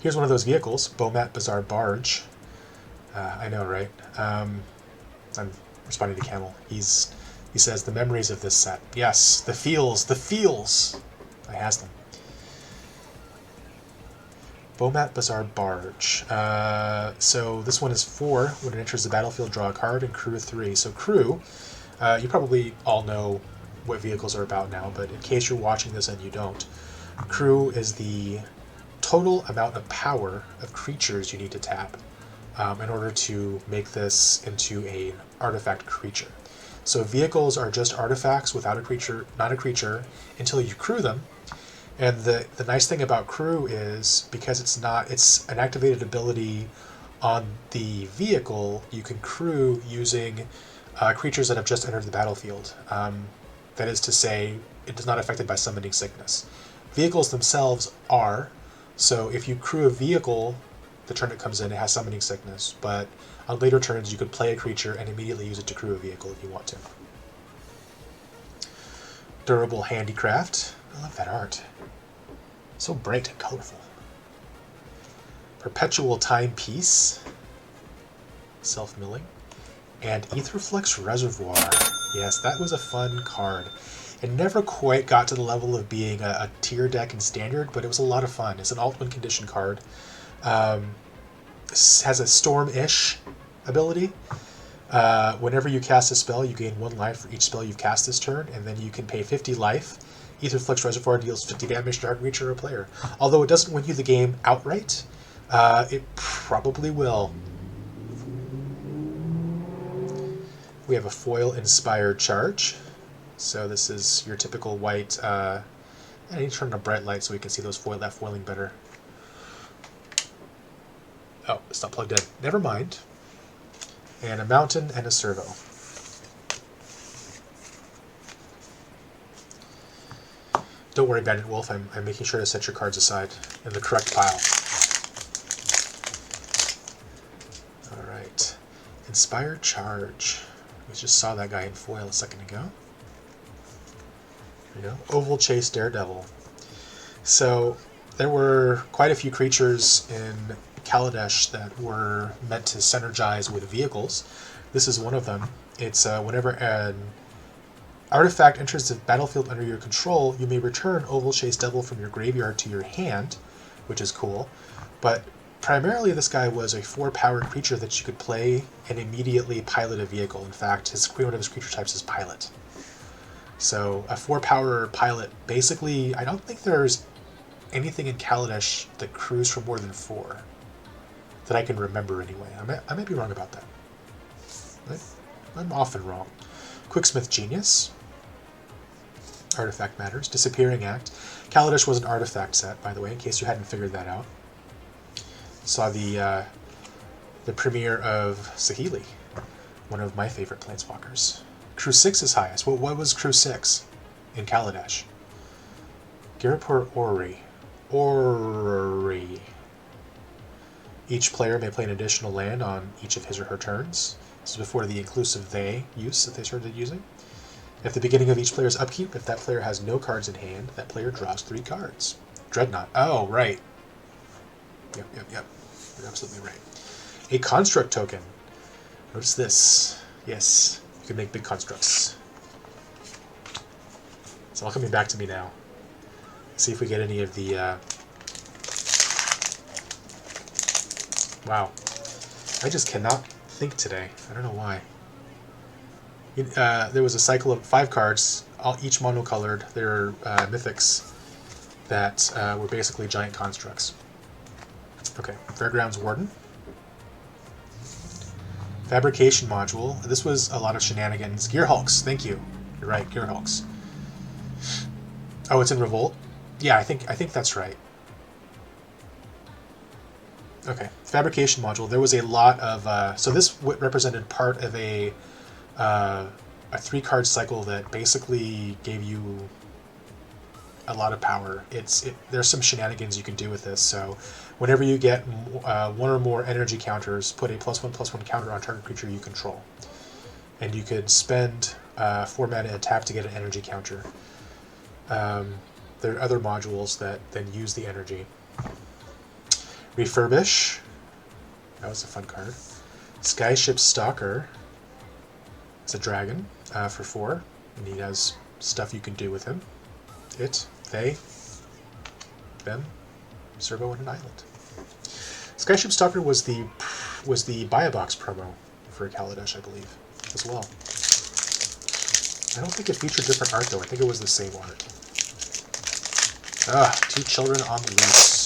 here's one of those vehicles, Bomat Bazaar Barge. I know, right? I'm responding to Camel. He says, the memories of this set. Yes, the feels. I has them. Bomat Bazaar Barge. So this one is 4. When it enters the battlefield, draw a card, and crew 3. So crew, you probably all know what vehicles are about now, but in case you're watching this and you don't, crew is the total amount of power of creatures you need to tap in order to make this into an artifact creature. So vehicles are just artifacts without a creature, not a creature, until you crew them. And the nice thing about crew is, because it's an activated ability on the vehicle, you can crew using creatures that have just entered the battlefield. That is to say, it is not affected by summoning sickness. Vehicles themselves are, so if you crew a vehicle, the turn it comes in, it has summoning sickness, but on later turns you could play a creature and immediately use it to crew a vehicle if you want to. Durable Handicraft. I love that art. So bright and colorful. Perpetual Timepiece. Self-milling. And Aetherflux Reservoir. Yes, that was a fun card. It never quite got to the level of being a tier deck in Standard, but it was a lot of fun. It's an alt-win condition card. Has a Storm-ish ability. Whenever you cast a spell, you gain 1 life for each spell you've cast this turn, and then you can pay 50 life. Aetherflux Reservoir deals 50 damage to target creature or player. Although it doesn't win you the game outright, it probably will. We have a foil Inspired Charge. So this is your typical white. I need to turn on a bright light so we can see that foiling better. Oh, it's not plugged in. Never mind. And a mountain and a servo. Don't worry, Bandit Wolf. I'm making sure to set your cards aside in the correct pile. All right. Inspired Charge. We just saw that guy in foil a second ago. There you go. Oval Chase Daredevil. So there were quite a few creatures in Kaladesh that were meant to synergize with vehicles. This is one of them. It's whenever an artifact enters the battlefield under your control, you may return Oval Chase Devil from your graveyard to your hand, which is cool. But primarily this guy was a 4-powered creature that you could play and immediately pilot a vehicle. In fact, one of his creature types is Pilot. So a 4-power pilot, basically, I don't think there's anything in Kaladesh that crews for more than 4. That I can remember anyway. I might be wrong about that. I'm often wrong. Quicksmith Genius. Artifact Matters. Disappearing Act. Kaladesh was an artifact set, by the way, in case you hadn't figured that out. Saw the premiere of Saheeli, one of my favorite Planeswalkers. Crew 6 is highest. What was Crew 6 in Kaladesh? Garapur Ori. Each player may play an additional land on each of his or her turns. This is before the inclusive they use that they started using. At the beginning of each player's upkeep, if that player has no cards in hand, that player draws 3 cards. Dreadnought. Oh, right. Yep. You're absolutely right. A construct token. Notice this. Yes, you can make big constructs. It's all coming back to me now. Let's see if we get any of the... Wow. I just cannot think today. I don't know why. There was a cycle of 5 cards, each monocolored. They're mythics that were basically giant constructs. Okay, Fairgrounds Warden. Fabrication Module. This was a lot of shenanigans. Gearhulks, thank you. You're right, Gearhulks. Oh, it's in Revolt? Yeah, I think that's right. Okay, Fabrication Module. There was a lot of... so this represented part of a 3-card cycle that basically gave you a lot of power. There's some shenanigans you can do with this. So whenever you get 1 or more energy counters, put a +1/+1 counter on target creature you control. And you could spend 4 mana and tap to get an energy counter. There are other modules that then use the energy. Refurbish. That was a fun card. Skyship Stalker. It's a dragon for 4, and he has stuff you can do with him. It, they, them, Servo, and an island. Skyship Stalker was the buy a box promo for Kaladesh, I believe, as well. I don't think it featured different art though. I think it was the same art. 2 children on the loose.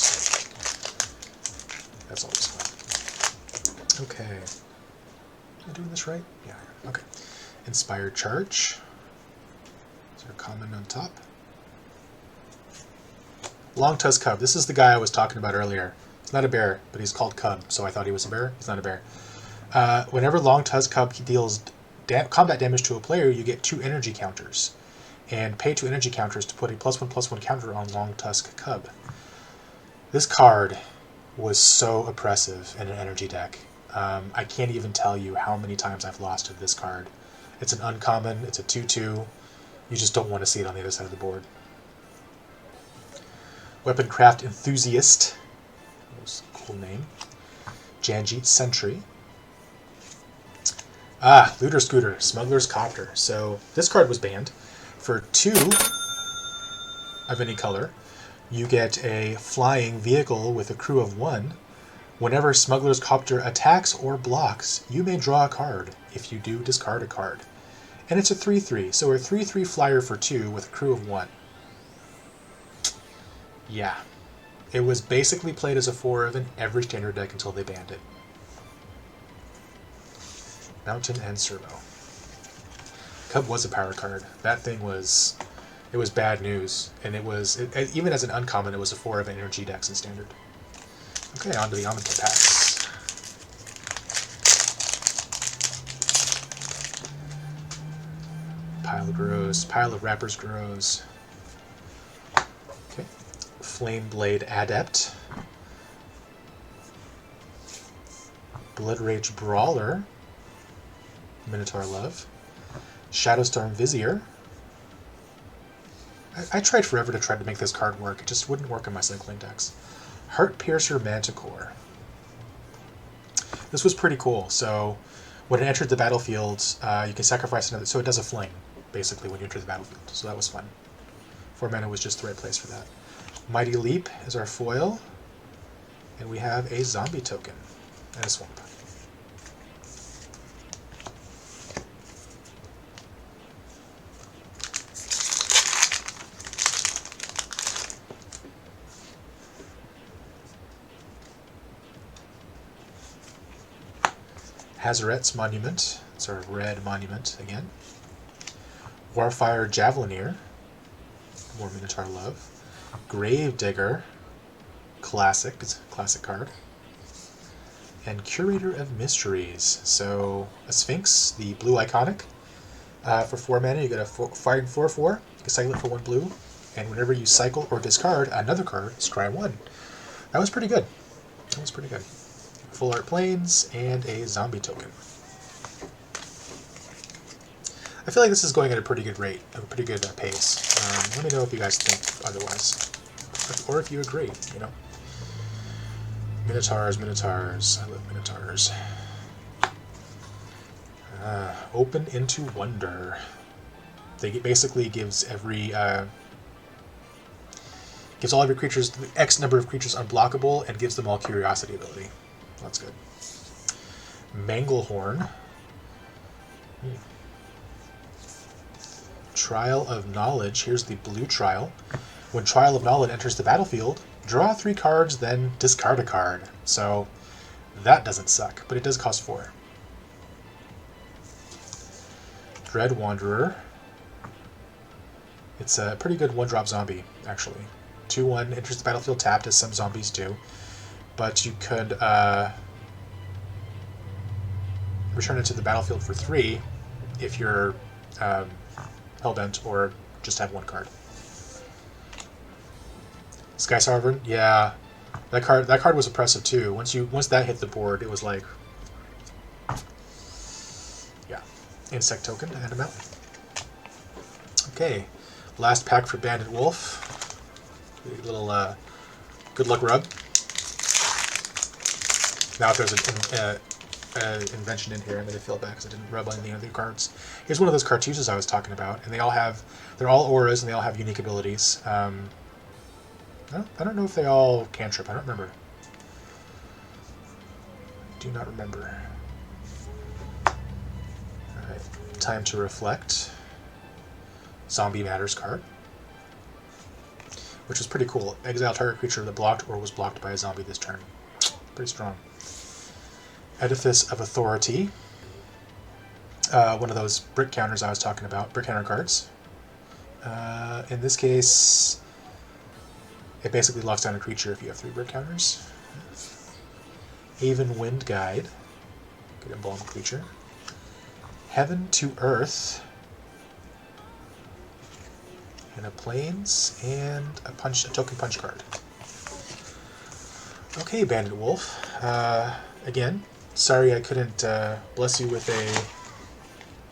That's always fun. Okay. Am I doing this right? Yeah. Okay. Inspired Charge. Is there a common on top? Longtusk Cub. This is the guy I was talking about earlier. He's not a bear, but he's called Cub, so I thought he was a bear. He's not a bear. Whenever Longtusk Cub deals combat damage to a player, you get 2 energy counters. And pay 2 energy counters to put a +1/+1 counter on Longtusk Cub. This card was so oppressive in an energy deck. I can't even tell you how many times I've lost to this card. It's an uncommon, it's a 2/2. You just don't want to see it on the other side of the board. Weaponcraft Enthusiast. That was a cool name. Janjeet Sentry. Looter Scooter, Smuggler's Copter. So this card was banned. For 2 of any color, you get a flying vehicle with a crew of 1. Whenever Smuggler's Copter attacks or blocks, you may draw a card. If you do, discard a card. And it's a 3/3, so a 3/3 flyer for 2 with a crew of 1. Yeah. It was basically played as a 4 in every standard deck until they banned it. Mountain and Servo. Cub was a power card. That thing was... It was bad news. And it was... even as an uncommon, it was a 4 of energy decks in standard. Okay, on to the Amonkhet packs. Pile grows. Pile of wrappers grows. Okay. Flame Blade Adept. Blood Rage Brawler. Minotaur Love. Shadowstorm Vizier. I tried forever to try to make this card work. It just wouldn't work in my cycling decks. Heartpiercer Manticore. This was pretty cool. So when it entered the battlefield, you can sacrifice another... So it does a fling, basically, when you enter the battlefield. So that was fun. 4 mana was just the right place for that. Mighty Leap is our foil. And we have a zombie token and a swamp. Hazaret's Monument. It's our red monument again. Warfire Javelineer. More Minotaur Love. Gravedigger. Classic. It's a classic card. And Curator of Mysteries. So, a Sphinx, the blue iconic. For 4 mana, you get a firing 4/4. You can cycle it for 1 blue. And whenever you cycle or discard another card, scry 1. That was pretty good. That was pretty good. Full Art Plains, and a zombie token. I feel like this is going at a pretty good rate, a pretty good pace. Let me know if you guys think otherwise, or if you agree. You know, Minotaurs. I love Minotaurs. Open into Wonder. They basically gives gives all of your creatures X number of creatures unblockable and gives them all Curiosity ability. That's good. Manglehorn. Trial of Knowledge. Here's the blue trial. When Trial of Knowledge enters the battlefield, draw 3 cards, then discard a card. So that doesn't suck, but it does cost 4. Dread Wanderer. It's a pretty good 1-drop zombie, actually. 2/1 enters the battlefield tapped, as some zombies do. But you could return it to the battlefield for 3 if you're Hellbent or just have 1 card. Sky Sovereign, yeah. That card was oppressive too. Once that hit the board, it was like, yeah. Insect token and a mountain. Okay. Last pack for Bandit Wolf. A little good luck rub. Now if there's an invention in here, I'm going to fill it back because I didn't rub on any other cards. Here's one of those Cartouches I was talking about, and they're all auras and they all have unique abilities. I don't know if they all cantrip. I don't remember. I do not remember. Alright, time to reflect. Zombie Matters card, which was pretty cool. Exile target creature that blocked or was blocked by a zombie this turn. Pretty strong. Edifice of Authority. One of those brick counters I was talking about. Brick counter cards. In this case, it basically locks down a creature if you have 3 brick counters. Haven Wind Guide. Good embalm creature. Heaven to Earth. And a Plains, and a token punch card. Okay, Bandit Wolf. Again, sorry I couldn't bless you with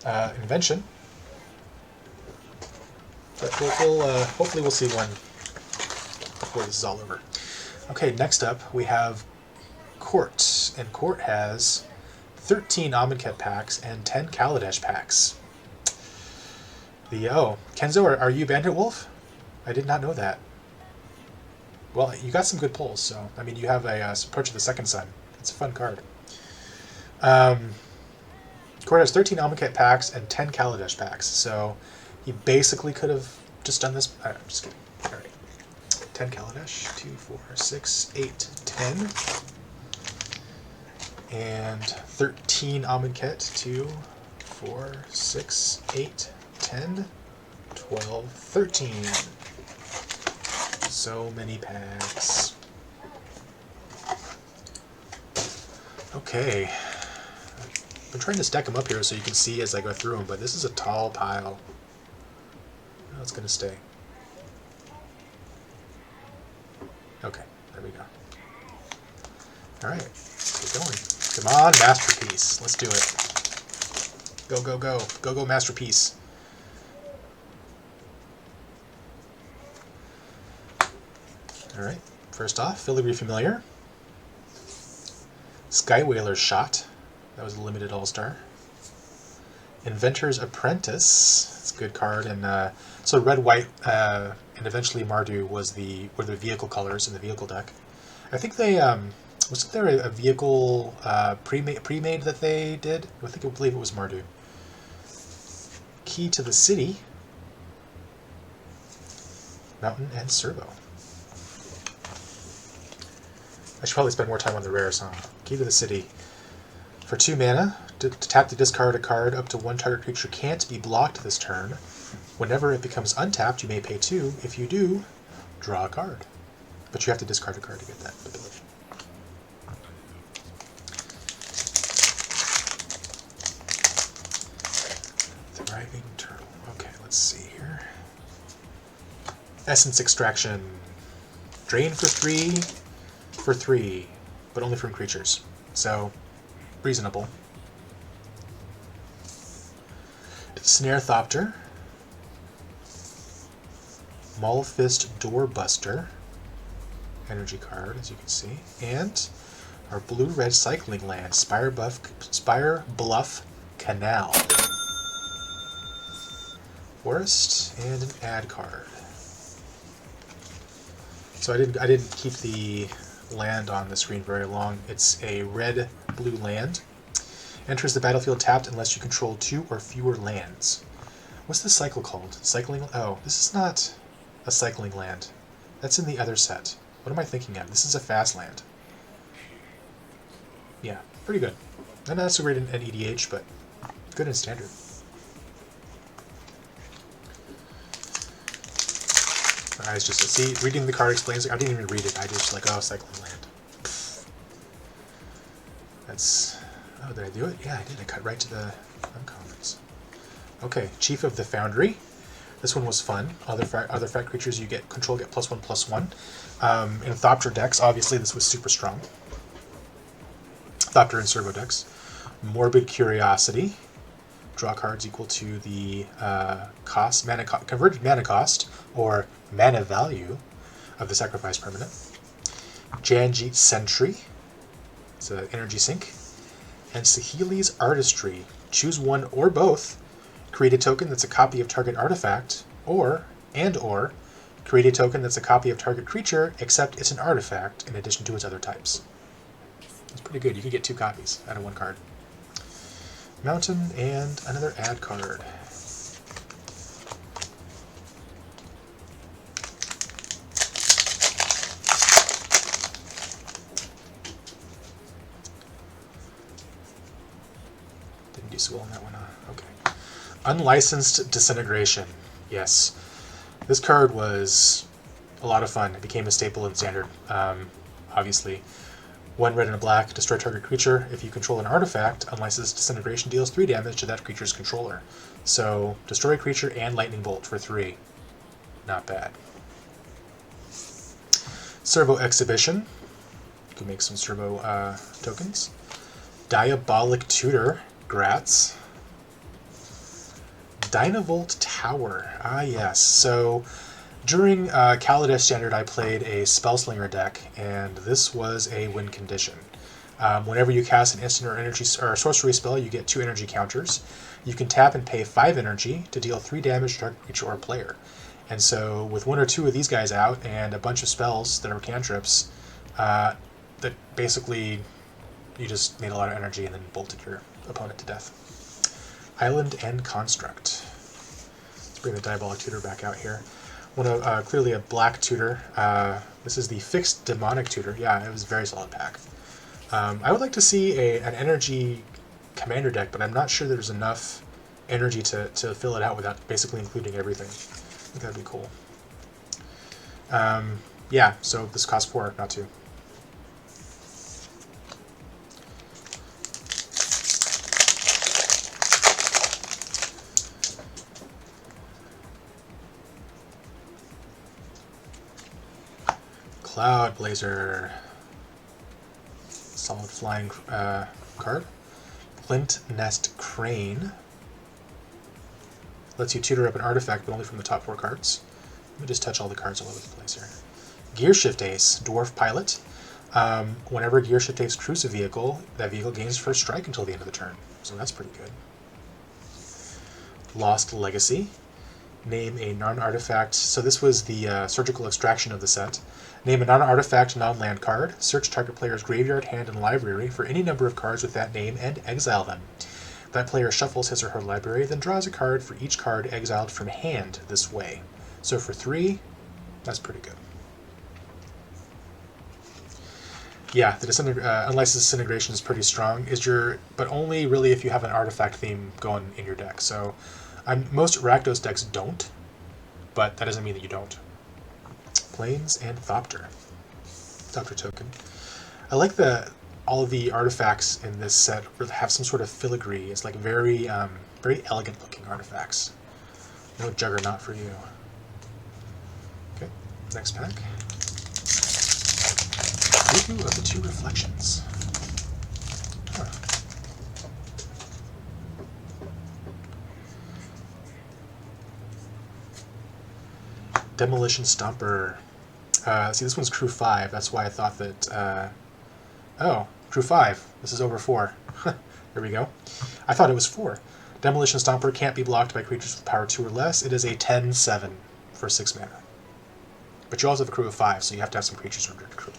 a invention, but hopefully we'll see one before this is all over. Okay, next up we have Court, and Court has 13 Amonkhet packs and 10 Kaladesh packs. Kenzo, are you Bandit Wolf? I did not know that. Well, you got some good pulls, so I mean, you have a Approach of the Second Sun. It's a fun card. Court has 13 Amonkhet packs and 10 Kaladesh packs, so he basically could have just done this. I'm just kidding. All right, 10 Kaladesh, 2, 4, 6, 8, 10, and 13 Amonkhet, 2, 4, 6, 8. 10, 12, 13. So many packs. Okay. I've been trying to stack them up here so you can see as I go through them, but this is a tall pile. Oh, it's going to stay. Okay, there we go. Alright, let's get going. Come on, Masterpiece. Let's do it. Go, go, go. Go, go, Masterpiece. Alright, first off, Filigree Familiar. Skywhaler's Shot. That was a limited all-star. Inventor's Apprentice. It's a good card. And so red, white, and eventually Mardu were the vehicle colors in the vehicle deck. I think they wasn't there a vehicle pre-made that they did? I believe it was Mardu. Key to the City. Mountain and Servo. I should probably spend more time on the rares, huh? Key to the City. For 2 mana, to tap to discard a card up to 1 target creature can't be blocked this turn. Whenever it becomes untapped, you may pay 2. If you do, draw a card. But you have to discard a card to get that ability. Thriving Turtle. Okay, let's see here. Essence Extraction. Drain for 3, but only from creatures. So, reasonable. Snare Thopter, Maulfist Doorbuster, energy card, as you can see, and our blue-red cycling land, Spire Bluff Canal. Forest and an ad card. So I didn't keep the land on the screen very long. It's a red-blue land. Enters the battlefield tapped unless you control 2 or fewer lands. What's this cycle called? Cycling? Oh, this is not a cycling land. That's in the other set. What am I thinking of? This is a fast land. Yeah, pretty good. Not so great in EDH, but good in standard. I was just, see, reading the card explains it. I didn't even read it. I just like, oh, cycling land. Pfft. That's, oh, did I do it? Yeah, I did. I cut right to the uncommons. Okay, Chief of the Foundry. This one was fun. Other fact creatures you get control get +1/+1. In Thopter decks, obviously this was super strong. Thopter and Servo decks. Morbid Curiosity. Draw cards equal to the converted mana cost, or mana value, of the sacrifice permanent. Janjeet Sentry. It's an energy sink. And Sahili's Artistry. Choose one or both. Create a token that's a copy of target artifact, or create a token that's a copy of target creature, except it's an artifact in addition to its other types. It's pretty good. You can get 2 copies out of 1 card. Mountain and another ad card. Didn't do so well on that one, okay. Unlicensed Disintegration. Yes. This card was a lot of fun. It became a staple in Standard, obviously. 1 red and a black, destroy target creature. If you control an artifact, Unlicensed Disintegration deals 3 damage to that creature's controller. So, destroy a creature and Lightning Bolt for 3. Not bad. Servo Exhibition. You can make some Servo tokens. Diabolic Tutor. Grats. Dynavolt Tower. Ah, yes. So, during Kaladesh Standard, I played a Spellslinger deck, and this was a win condition. Whenever you cast an instant or energy or sorcery spell, you get 2 energy counters. You can tap and pay 5 energy to deal 3 damage to target creature or player. And so, with 1 or 2 of these guys out and a bunch of spells that are cantrips, that basically you just made a lot of energy and then bolted your opponent to death. Island and Construct. Let's bring the Diabolic Tutor back out here. Clearly a black tutor. This is the fixed demonic tutor. Yeah, it was a very solid pack. I would like to see an energy commander deck, but I'm not sure there's enough energy to fill it out without basically including everything. I think that'd be cool. Yeah, so this costs 4, not 2. Cloud Blazer. Solid flying card. Flint Nest Crane. Lets you tutor up an artifact, but only from the top 4 cards. Let me just touch all the cards all over the place here. Gearshift Ace. Dwarf Pilot. Whenever Gearshift Ace crews a vehicle, that vehicle gains first strike until the end of the turn. So that's pretty good. Lost Legacy. Name a non-artifact. So this was the surgical extraction of the set. Name a non-artifact, non-land card. Search target player's graveyard, hand, and library for any number of cards with that name and exile them. That player shuffles his or her library, then draws a card for each card exiled from hand this way. So for 3, that's pretty good. Yeah, the Unlicensed Disintegration is pretty strong. But only really if you have an artifact theme going in your deck. So most Rakdos decks don't, but that doesn't mean that you don't. Plains and Thopter. Thopter token. I like all of the artifacts in this set have some sort of filigree. It's like very elegant looking artifacts. No Juggernaut for you. Okay, next pack. Preview of the 2 reflections. Huh. Demolition Stomper. See, this one's crew 5. That's why I thought that... oh, crew 5. This is over 4. There we go. I thought it was 4. Demolition Stomper can't be blocked by creatures with power 2 or less. It is a 10/7 for 6 mana. But you also have a crew of 5, so you have to have some creatures under your crew.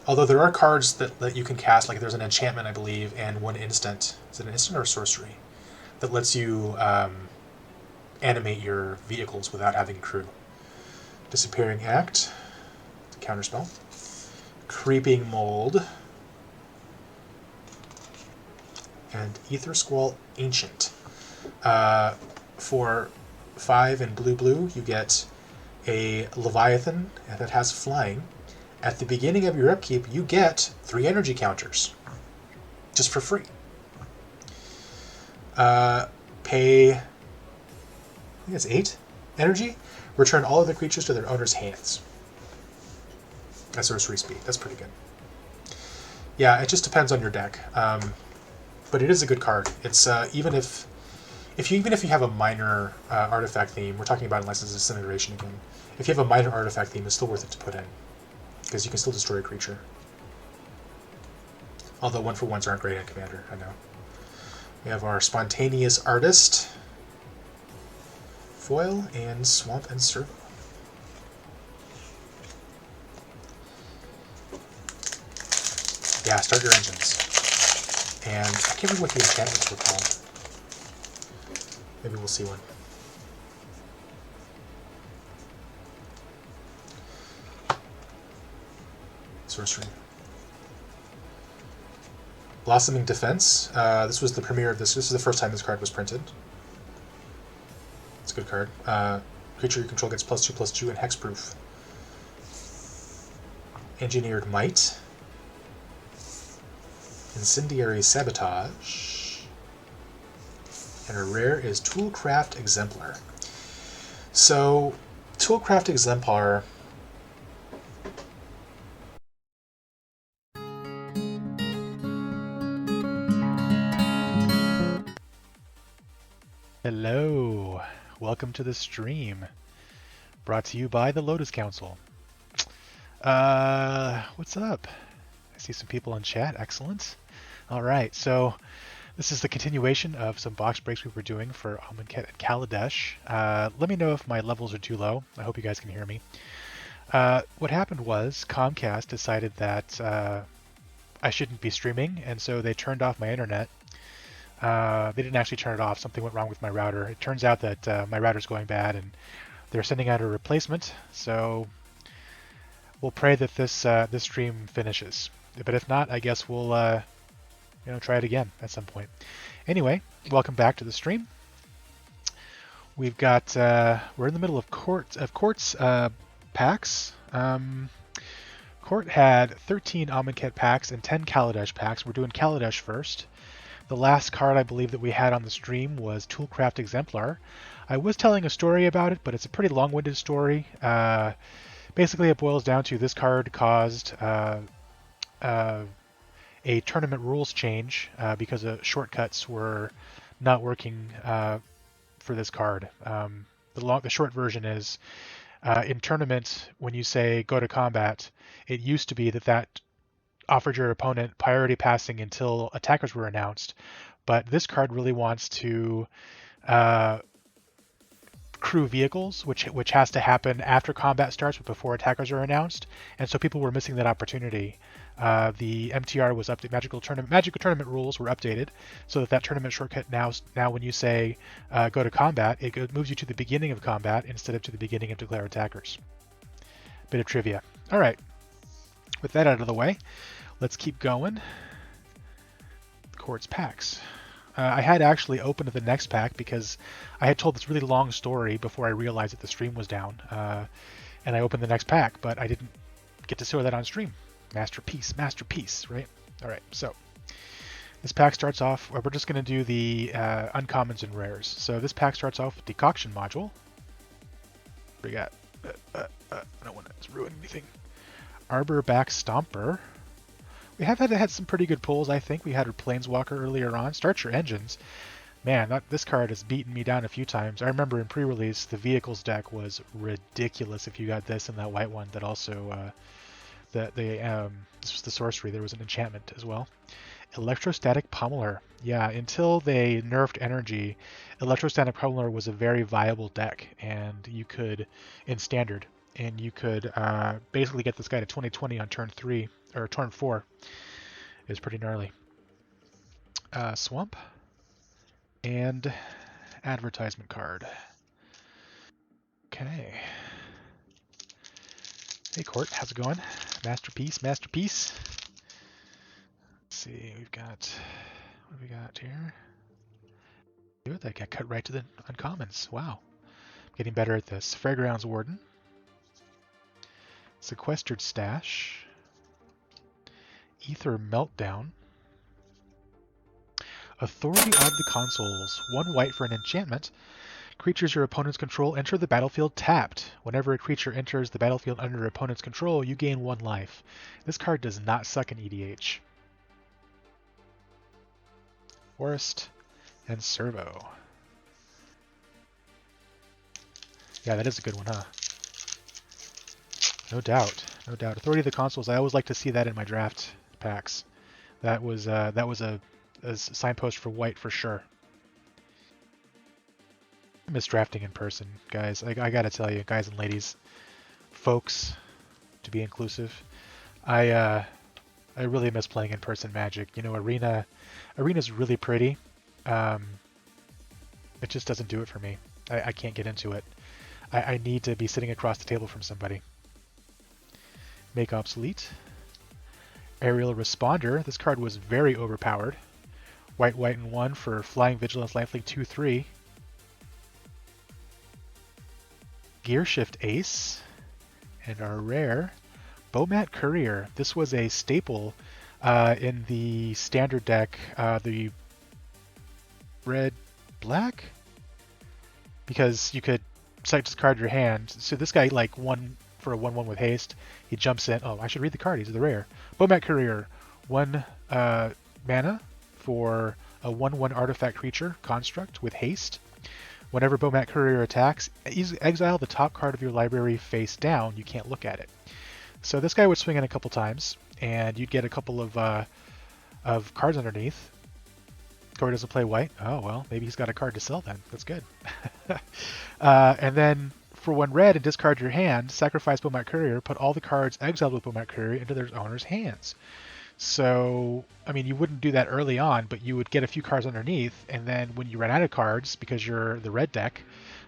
Although there are cards that you can cast, like there's an enchantment, I believe, and one instant. Is it an instant or a sorcery? That lets you animate your vehicles without having crew. Disappearing Act, counterspell. Creeping Mold. And Ether Squall Ancient. For 5 and blue, you get a Leviathan that has flying. At the beginning of your upkeep, you get 3 energy counters. Just for free. Pay, I think it's 8 energy. Return all of the creatures to their owner's hands. That's sorcery speed. That's pretty good. Yeah, it just depends on your deck. But it is a good card. It's even if you have a minor artifact theme, we're talking about License Disintegration again. If you have a minor artifact theme, it's still worth it to put in, because you can still destroy a creature. Although 1-for-1s aren't great on Commander, I know. We have our Spontaneous Artist, foil, and Swamp and Servo. Yeah, start your engines. And I can't remember what the enchantments were called. Maybe we'll see one. Sorcery. Blossoming Defense. This was the premiere of this. This is the first time this card was printed. It's a good card. Creature you control gets +2/+2 and hexproof. Engineered Might. Incendiary Sabotage. And a rare is Toolcraft Exemplar. So, Toolcraft Exemplar... Hello, welcome to the stream, brought to you by the Lotus Council. What's up? I see some people in chat, excellent. Alright, so this is the continuation of some box breaks we were doing for Amonkhet and Kaladesh. Let me know if my levels are too low, I hope you guys can hear me. What happened was Comcast decided that I shouldn't be streaming, and so they turned off my internet. They didn't actually turn it off. Something went wrong with my router. It turns out that my router's going bad, and they're sending out a replacement. So we'll pray that this stream finishes. But if not, I guess we'll try it again at some point. Anyway, welcome back to the stream. We've got we're in the middle of Court's packs. Court had 13 Amonkhet packs and 10 Kaladesh packs. We're doing Kaladesh first. The last card I believe that we had on the stream was Toolcraft Exemplar. I was telling a story about it, but it's a pretty long-winded story. Basically, it boils down to this card caused a tournament rules change because shortcuts were not working for this card. The short version is in tournament, when you say go to combat, it used to be that offered your opponent priority passing until attackers were announced, but this card really wants to crew vehicles, which has to happen after combat starts but before attackers are announced, and so people were missing that opportunity. The MTR was updated. Magical tournament rules were updated so that tournament shortcut now when you say go to combat, it moves you to the beginning of combat instead of to the beginning of declare attackers. Bit of trivia. All right. With that out of the way, let's keep going. Court's packs. I had actually opened the next pack because I had told this really long story before I realized that the stream was down, and I opened the next pack, but I didn't get to show that on stream. Masterpiece, right? All right, so this pack starts off, we're just going to do the uncommons and rares. So this pack starts off with Decoction Module. We got, I don't want to ruin anything. Arborback Stomper. We have had some pretty good pulls, I think. We had a Planeswalker earlier on. Start your engines. Man, this card has beaten me down a few times. I remember in pre-release, the vehicles deck was ridiculous if you got this and that white one that also, this was the sorcery, there was an enchantment as well. Electrostatic Pummeler. Yeah, until they nerfed energy, Electrostatic Pummeler was a very viable deck, and you could, in standard, and you could basically get this guy to 2020 on turn 3, or turn 4. It was pretty gnarly. Swamp. And advertisement card. Okay. Hey Court, how's it going? Masterpiece, masterpiece. Let's see, we've got, what do we got here? Dude, that got cut right to the uncommons. Wow. Getting better at this. Fairgrounds Warden. Sequestered Stash. Ether Meltdown. Authority of the Consuls. 1 white for an enchantment. Creatures your opponents control enter the battlefield tapped. Whenever a creature enters the battlefield under your opponent's control, you gain 1 life. This card does not suck in EDH. Forest and Servo. Yeah, that is a good one, huh? No doubt, no doubt. Authority of the Consuls. I always like to see that in my draft packs. That was a signpost for white for sure. I miss drafting in person, guys. I gotta tell you, guys and ladies, folks, to be inclusive, I really miss playing in person Magic. You know, Arena's really pretty. It just doesn't do it for me. I can't get into it. I need to be sitting across the table from somebody. Make obsolete. Aerial Responder. This card was very overpowered. White, white, and 1 for Flying Vigilance, Lifelink 2/3. Gearshift Ace. And our rare, Bomat Courier. This was a staple in the standard deck, the red-black? Because you could discard your hand. So this guy, like, 1 for a 1/1 with haste. He jumps in. Oh, I should read the card. He's the rare. Bomat Courier. 1 mana for a 1/1 artifact creature construct with haste. Whenever Bomat Courier attacks, exile the top card of your library face down. You can't look at it. So this guy would swing in a couple times, and you'd get a couple of cards underneath. Corey doesn't play white. Oh, well, maybe he's got a card to sell then. That's good. And then for 1 red and discard your hand, sacrifice Bomat Courier, put all the cards exiled with Bomat Courier into their owner's hands. So, I mean, you wouldn't do that early on, but you would get a few cards underneath, and then when you run out of cards, because you're the red deck,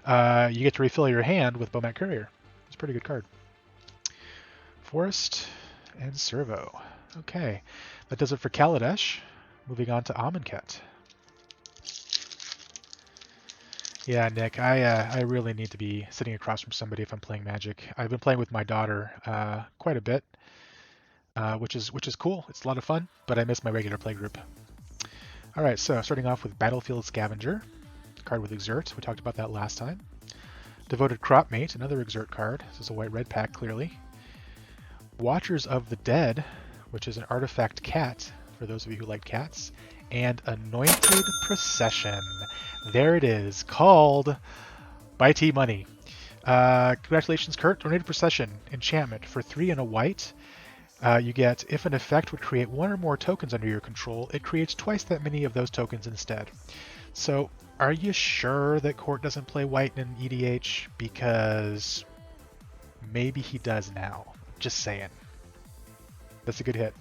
you get to refill your hand with Bomat Courier. It's a pretty good card. Forest and Servo. Okay, that does it for Kaladesh. Moving on to Amonkhet. Yeah, Nick, I really need to be sitting across from somebody if I'm playing Magic. I've been playing with my daughter quite a bit. Which is cool. It's a lot of fun, but I miss my regular play group. All right, so starting off with Battlefield Scavenger, card with Exert. We talked about that last time. Devoted Cropmate, another Exert card. This is a white-red pack, clearly. Watchers of the Dead, which is an artifact cat, for those of you who like cats. And Anointed Procession. There it is, called by T-Money. Congratulations, Kurt. Anointed Procession, enchantment for 3 and a white. You get, if an effect would create 1 or more tokens under your control, it creates twice that many of those tokens instead. So, are you sure that Court doesn't play white in EDH? Because maybe he does now. Just saying. That's a good hit.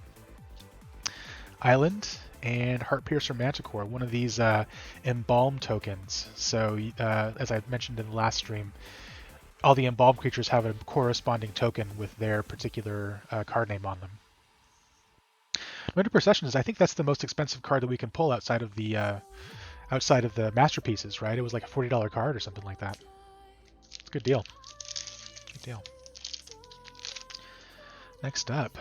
Island and Heartpiercer Manticore, one of these Embalm tokens. So, as I mentioned in the last stream, all the Embalm creatures have a corresponding token with their particular card name on them. Anointed Procession is, I think that's the most expensive card that we can pull outside of the masterpieces, right? It was like a $40 card or something like that. It's a good deal. Good deal. Next up.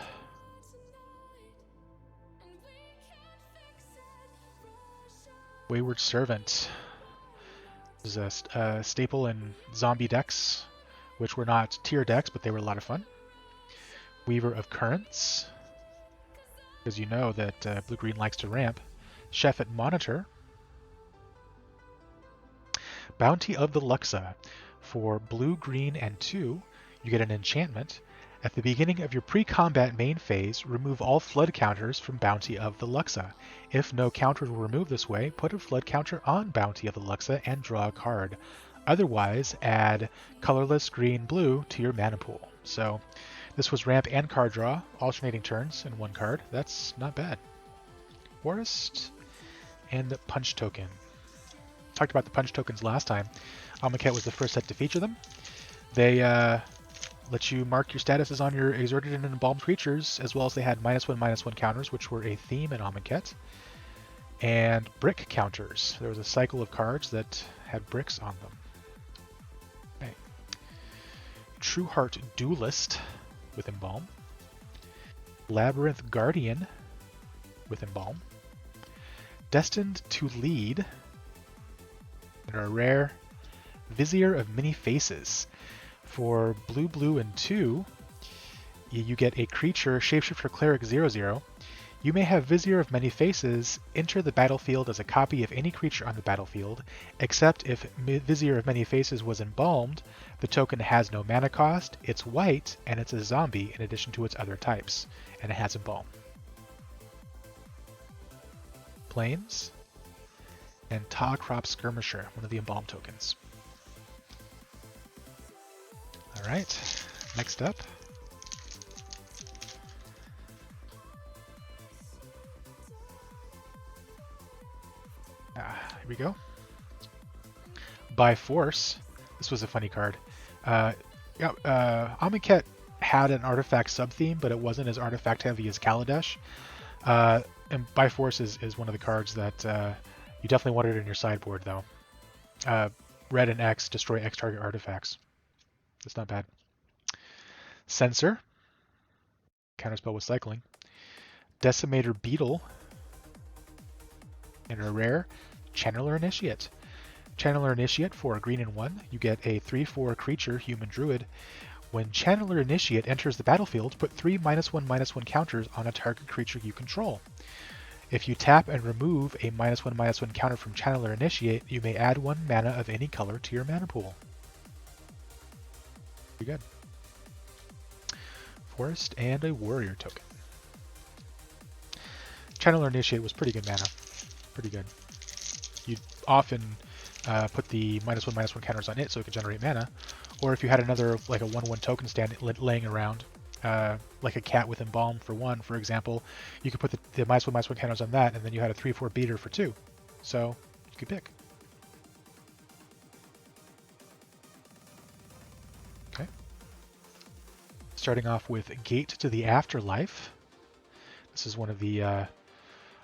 Wayward Servant. This is a staple in zombie decks, which were not tier decks, but they were a lot of fun. Weaver of Currents, because you know that blue-green likes to ramp. Chef at Monitor. Bounty of the Luxa. For blue, green, and 2, you get an enchantment. At the beginning of your pre-combat main phase, remove all flood counters from Bounty of the Luxa. If no counters were removed this way, put a flood counter on Bounty of the Luxa and draw a card. Otherwise, add colorless green, blue to your mana pool. So this was ramp and card draw, alternating turns in one card. That's not bad. Forest and Punch Token. Talked about the Punch Tokens last time. Amonkhet was the first set to feature them. They let you mark your statuses on your exerted and embalmed creatures, as well as they had -1/-1 counters, which were a theme in Amonkhet. And brick counters. There was a cycle of cards that had bricks on them. Okay. Trueheart Duelist with Embalm. Labyrinth Guardian with Embalm. Destined to Lead. And a rare Vizier of Many Faces. For blue, blue, and 2, you get a creature, Shapeshifter Cleric 0/0. You may have Vizier of Many Faces enter the battlefield as a copy of any creature on the battlefield, except if Vizier of Many Faces was embalmed. The token has no mana cost, it's white, and it's a zombie in addition to its other types, and it has Embalm. Plains, and Ta Crop Skirmisher, one of the Embalm tokens. Alright, next up. Here we go. By Force. This was a funny card. Amonkhet had an artifact sub-theme, but it wasn't as artifact heavy as Kaladesh. And By Force is one of the cards that you definitely wanted in your sideboard, though. Red and X, destroy X target artifacts. That's not bad. Censor. Counterspell with cycling. Decimator Beetle. And a rare, Channeler Initiate. Channeler Initiate for a green and 1. You get a 3/4 creature, Human Druid. When Channeler Initiate enters the battlefield, put 3 -1/-1 counters on a target creature you control. If you tap and remove a -1/-1 counter from Channeler Initiate, you may add 1 mana of any color to your mana pool. Pretty good. Forest and a Warrior token. Channeler Initiate was pretty good mana. Pretty good. You'd often put the -1/-1 counters on it so it could generate mana, or if you had another, like a 1/1 token stand laying around, like a cat with Embalm for 1, for example, you could put the -1/-1 counters on that, and then you had a 3/4 beater for 2. So you could pick. Okay. Starting off with Gate to the Afterlife. This is one of the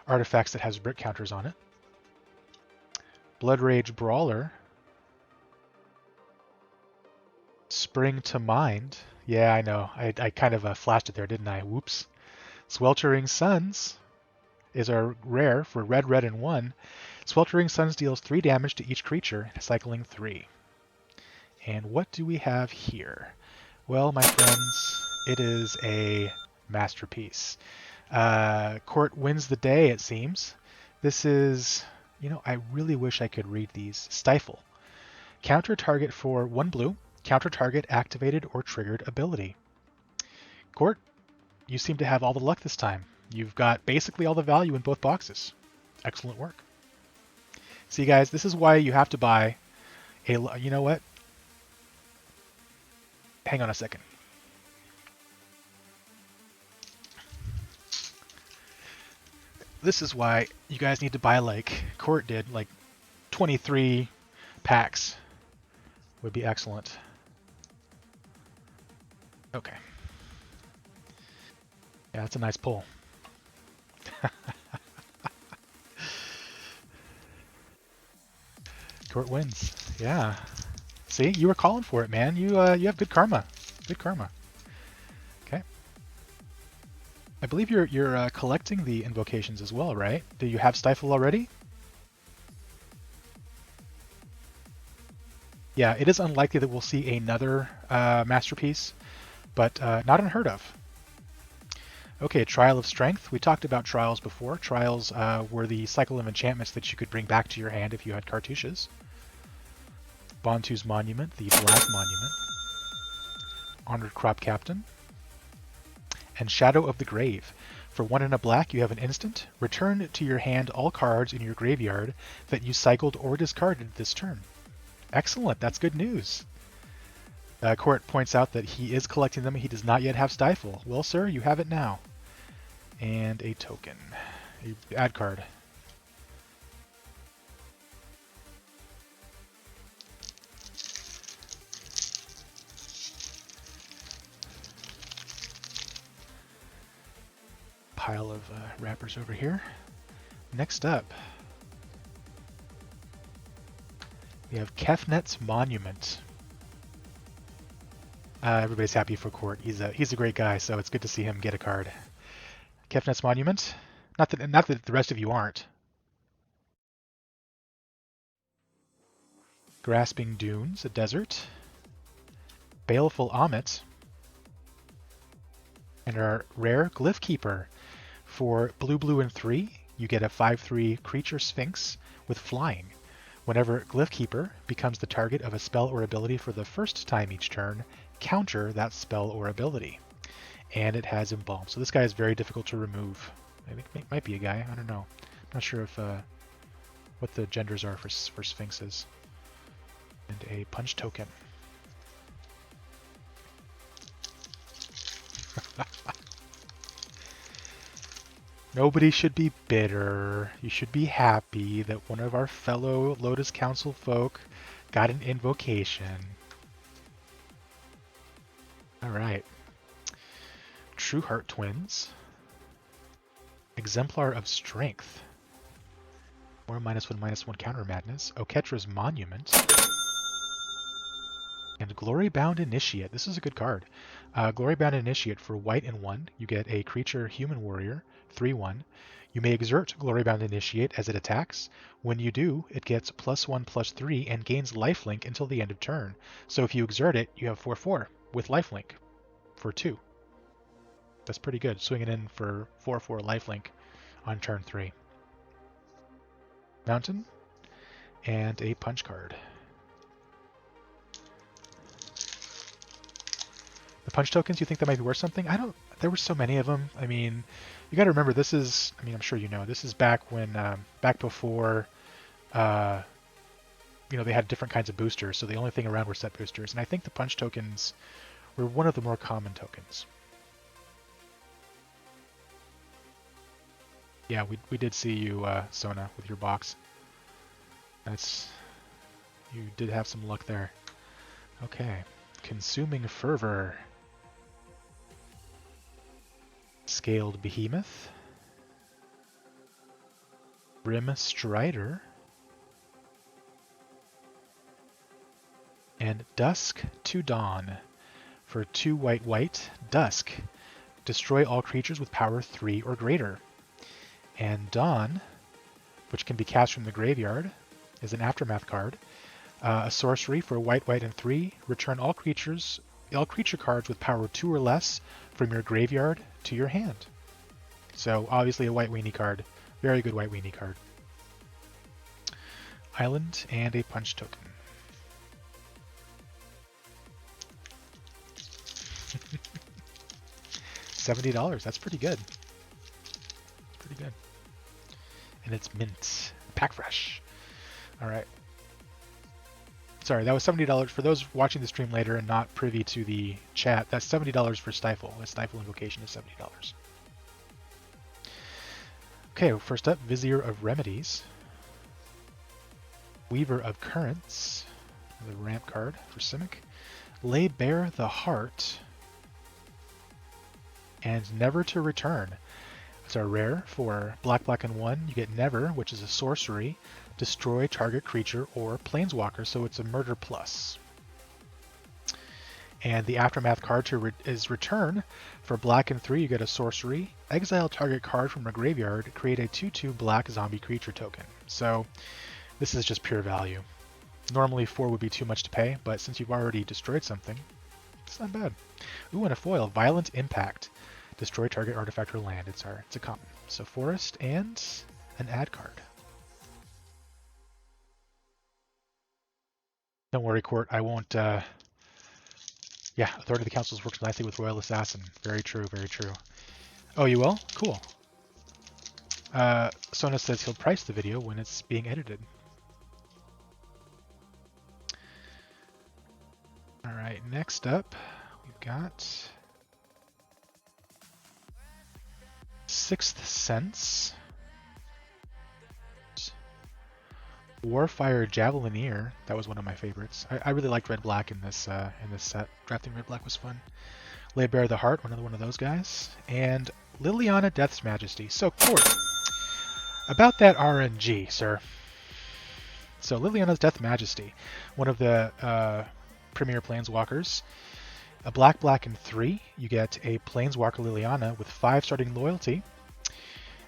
artifacts that has brick counters on it. Blood Rage Brawler. Spring to Mind. Yeah, I know. I kind of flashed it there, didn't I? Whoops. Sweltering Suns is our rare for red, red, and 1. Sweltering Suns deals 3 damage to each creature, cycling 3. And what do we have here? Well, my friends, it is a masterpiece. Court wins the day, it seems. This is, I really wish I could read these. Stifle. Counter target for 1 blue. Counter target activated or triggered ability. Court, you seem to have all the luck this time. You've got basically all the value in both boxes. Excellent work. See, guys, this is why you have to buy a... You know what? Hang on a second. This is why you guys need to buy, like Court did, like 23 packs. Would be excellent. Okay. Yeah, that's a nice pull. Court wins. Yeah. See, you were calling for it, man. You have good karma. Good karma. Okay. I believe you're collecting the invocations as well, right? Do you have Stifle already? Yeah, it is unlikely that we'll see another masterpiece, but not unheard of. Okay, Trial of Strength. We talked about trials before. Trials were the cycle of enchantments that you could bring back to your hand if you had cartouches. Bantu's Monument, the Black Monument, Honored Crop Captain, and Shadow of the Grave. For 1 and a black, you have an instant. Return to your hand all cards in your graveyard that you cycled or discarded this turn. Excellent, that's good news. Court points out that he is collecting them. He does not yet have Stifle. Well, sir, you have it now. And a token. A add card. Pile of wrappers over here. Next up, we have Kefnet's Monument. Everybody's happy for Court. He's a great guy, so it's good to see him get a card. Kefnet's Monument. Not that the rest of you aren't. Grasping Dunes, a desert. Baleful Amonkhet. And our rare Glyph Keeper. For blue, and 3, you get a 5/3 creature Sphinx with flying. Whenever Glyph Keeper becomes the target of a spell or ability for the first time each turn, counter that spell or ability. And it has Embalm. So this guy is very difficult to remove. I think it might be a guy. I don't know. I'm not sure if what the genders are for Sphinxes. And a punch token. Nobody should be bitter. You should be happy that one of our fellow Lotus Council folk got an invocation. Alright. True Heart Twins. Exemplar of Strength. Or -1/-1 counter madness. Oketra's Monument. And Glory-Bound Initiate. This is a good card. Glory-Bound Initiate for white and 1. You get a creature human warrior, 3/1. You may exert Glory-Bound Initiate as it attacks. When you do, it gets +1/+3 and gains lifelink until the end of turn. So if you exert it, you have 4/4 with lifelink for 2. That's pretty good. Swinging in for 4/4 lifelink on turn 3. Mountain and a punch card. The punch tokens, you think that might be worth something? There were so many of them. I mean, you got to remember this is, I'm sure you know, this is back when, back before, they had different kinds of boosters. So the only thing around were set boosters. And I think the punch tokens were one of the more common tokens. Yeah, we did see you, Sona, with your box. You did have some luck there. Okay. Consuming Fervor. Scaled Behemoth. Brim Strider. And Dusk to Dawn. For 2 white, Dusk. Destroy all creatures with power 3 or greater. And Dawn, which can be cast from the graveyard, is an Aftermath card. A sorcery for white and 3. Return all creature cards with power 2 or less from your graveyard to your hand. So obviously a white weenie card. Very good white weenie card. Island and a punch token. $70. That's pretty good. Pretty good. And it's mint. Pack fresh. All right. Sorry, that was $70 for those watching the stream later and not privy to the chat. That's $70 for Stifle. A Stifle invocation is $70. Okay, first up, Vizier of Remedies. Weaver of Currents, the ramp card for Simic. Lay Bare the Heart. And Never to Return. It's our rare for black and 1. You get Never, which is a sorcery. Destroy target creature or planeswalker, so it's a murder plus. And the Aftermath card is Return. For black and 3, you get a sorcery. Exile target card from a graveyard. Create a 2/2 black zombie creature token. So this is just pure value. Normally 4 would be too much to pay, but since you've already destroyed something, it's not bad. Ooh, and a foil, Violent Impact. Destroy target artifact or land. It's a common. So forest and an add card. Don't worry, Court. I won't. Yeah, Authority of the Councils works nicely with Royal Assassin. Very true, very true. Oh, you will? Cool. Sona says he'll price the video when it's being edited. All right, next up, we've got Sixth Sense, Warfire Javelineer. That was one of my favorites. I really liked Red Black in this set. Drafting Red Black was fun. Lay Bare the Heart, another one of those guys, and Liliana Death's Majesty. So, Court, about that RNG, sir. So, Liliana's Death Majesty, one of the premier planeswalkers. A black, and 3, you get a Planeswalker Liliana with 5 starting loyalty.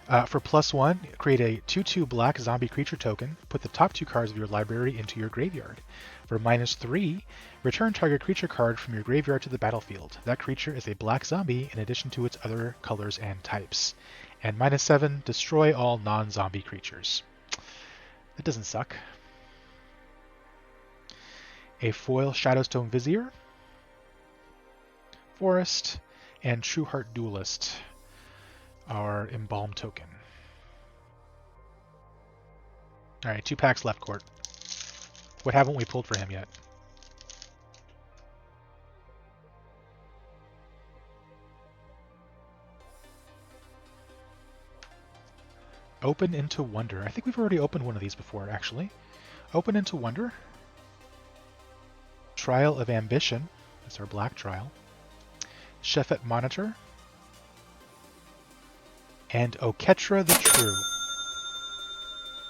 For +1, create a 2/2 black zombie creature token. Put the top 2 cards of your library into your graveyard. For -3, return target creature card from your graveyard to the battlefield. That creature is a black zombie in addition to its other colors and types. And -7, destroy all non-zombie creatures. That doesn't suck. A foil Shadowstone Vizier, Forest, and Trueheart Duelist, our Embalm token. Alright, 2 packs left, Court. What haven't we pulled for him yet? Open into Wonder. I think we've already opened one of these before, actually. Open into Wonder. Trial of Ambition. That's our black trial. Shefet Monitor. And Oketra the True.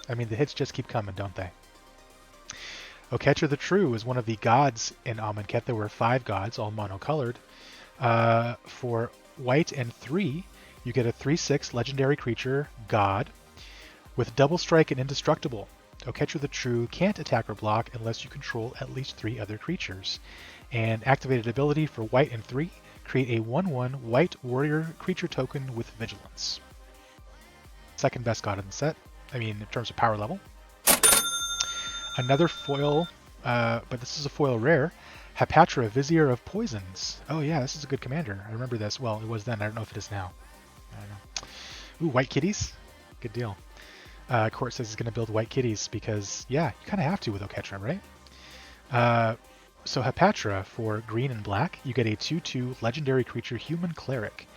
I mean, the hits just keep coming, don't they? Oketra the True is one of the gods in Amonkhet. There were 5 gods, all monocolored. For white and 3, you get a 3/6 legendary creature, god, with double strike and indestructible. Oketra the True can't attack or block unless you control at least 3 other creatures. And activated ability for white and 3, create a 1/1 white warrior creature token with vigilance. Second best god in the set, I mean in terms of power level. Another foil, but this is a foil rare, Hapatra, Vizier of Poisons. Oh yeah, this is a good commander. I remember this. Well, it was then. I don't know if it is now. I don't know. Ooh, white kitties? Good deal. Court says he's going to build white kitties because, yeah, you kind of have to with Oketra, right? So Hapatra, for green and black, you get a 2/2 legendary creature, Human Cleric.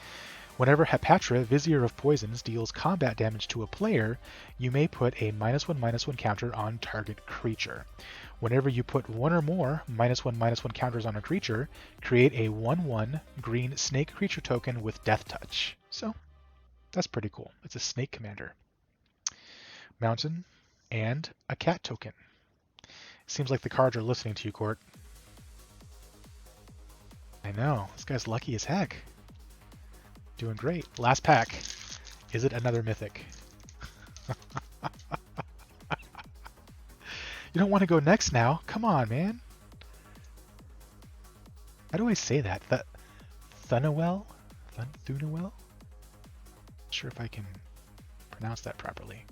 Whenever Hapatra, Vizier of Poisons, deals combat damage to a player, you may put a -1/-1 counter on target creature. Whenever you put 1 or more -1/-1 counters on a creature, create a 1/1 green snake creature token with Death Touch. So, that's pretty cool. It's a snake commander. Mountain, and a cat token. Seems like the cards are listening to you, Court. I know, this guy's lucky as heck. Doing great. Last pack. Is it another mythic? You don't want to go next now? Come on, man. How do I say that? Thunuel? Thunuel? Not sure if I can pronounce that properly.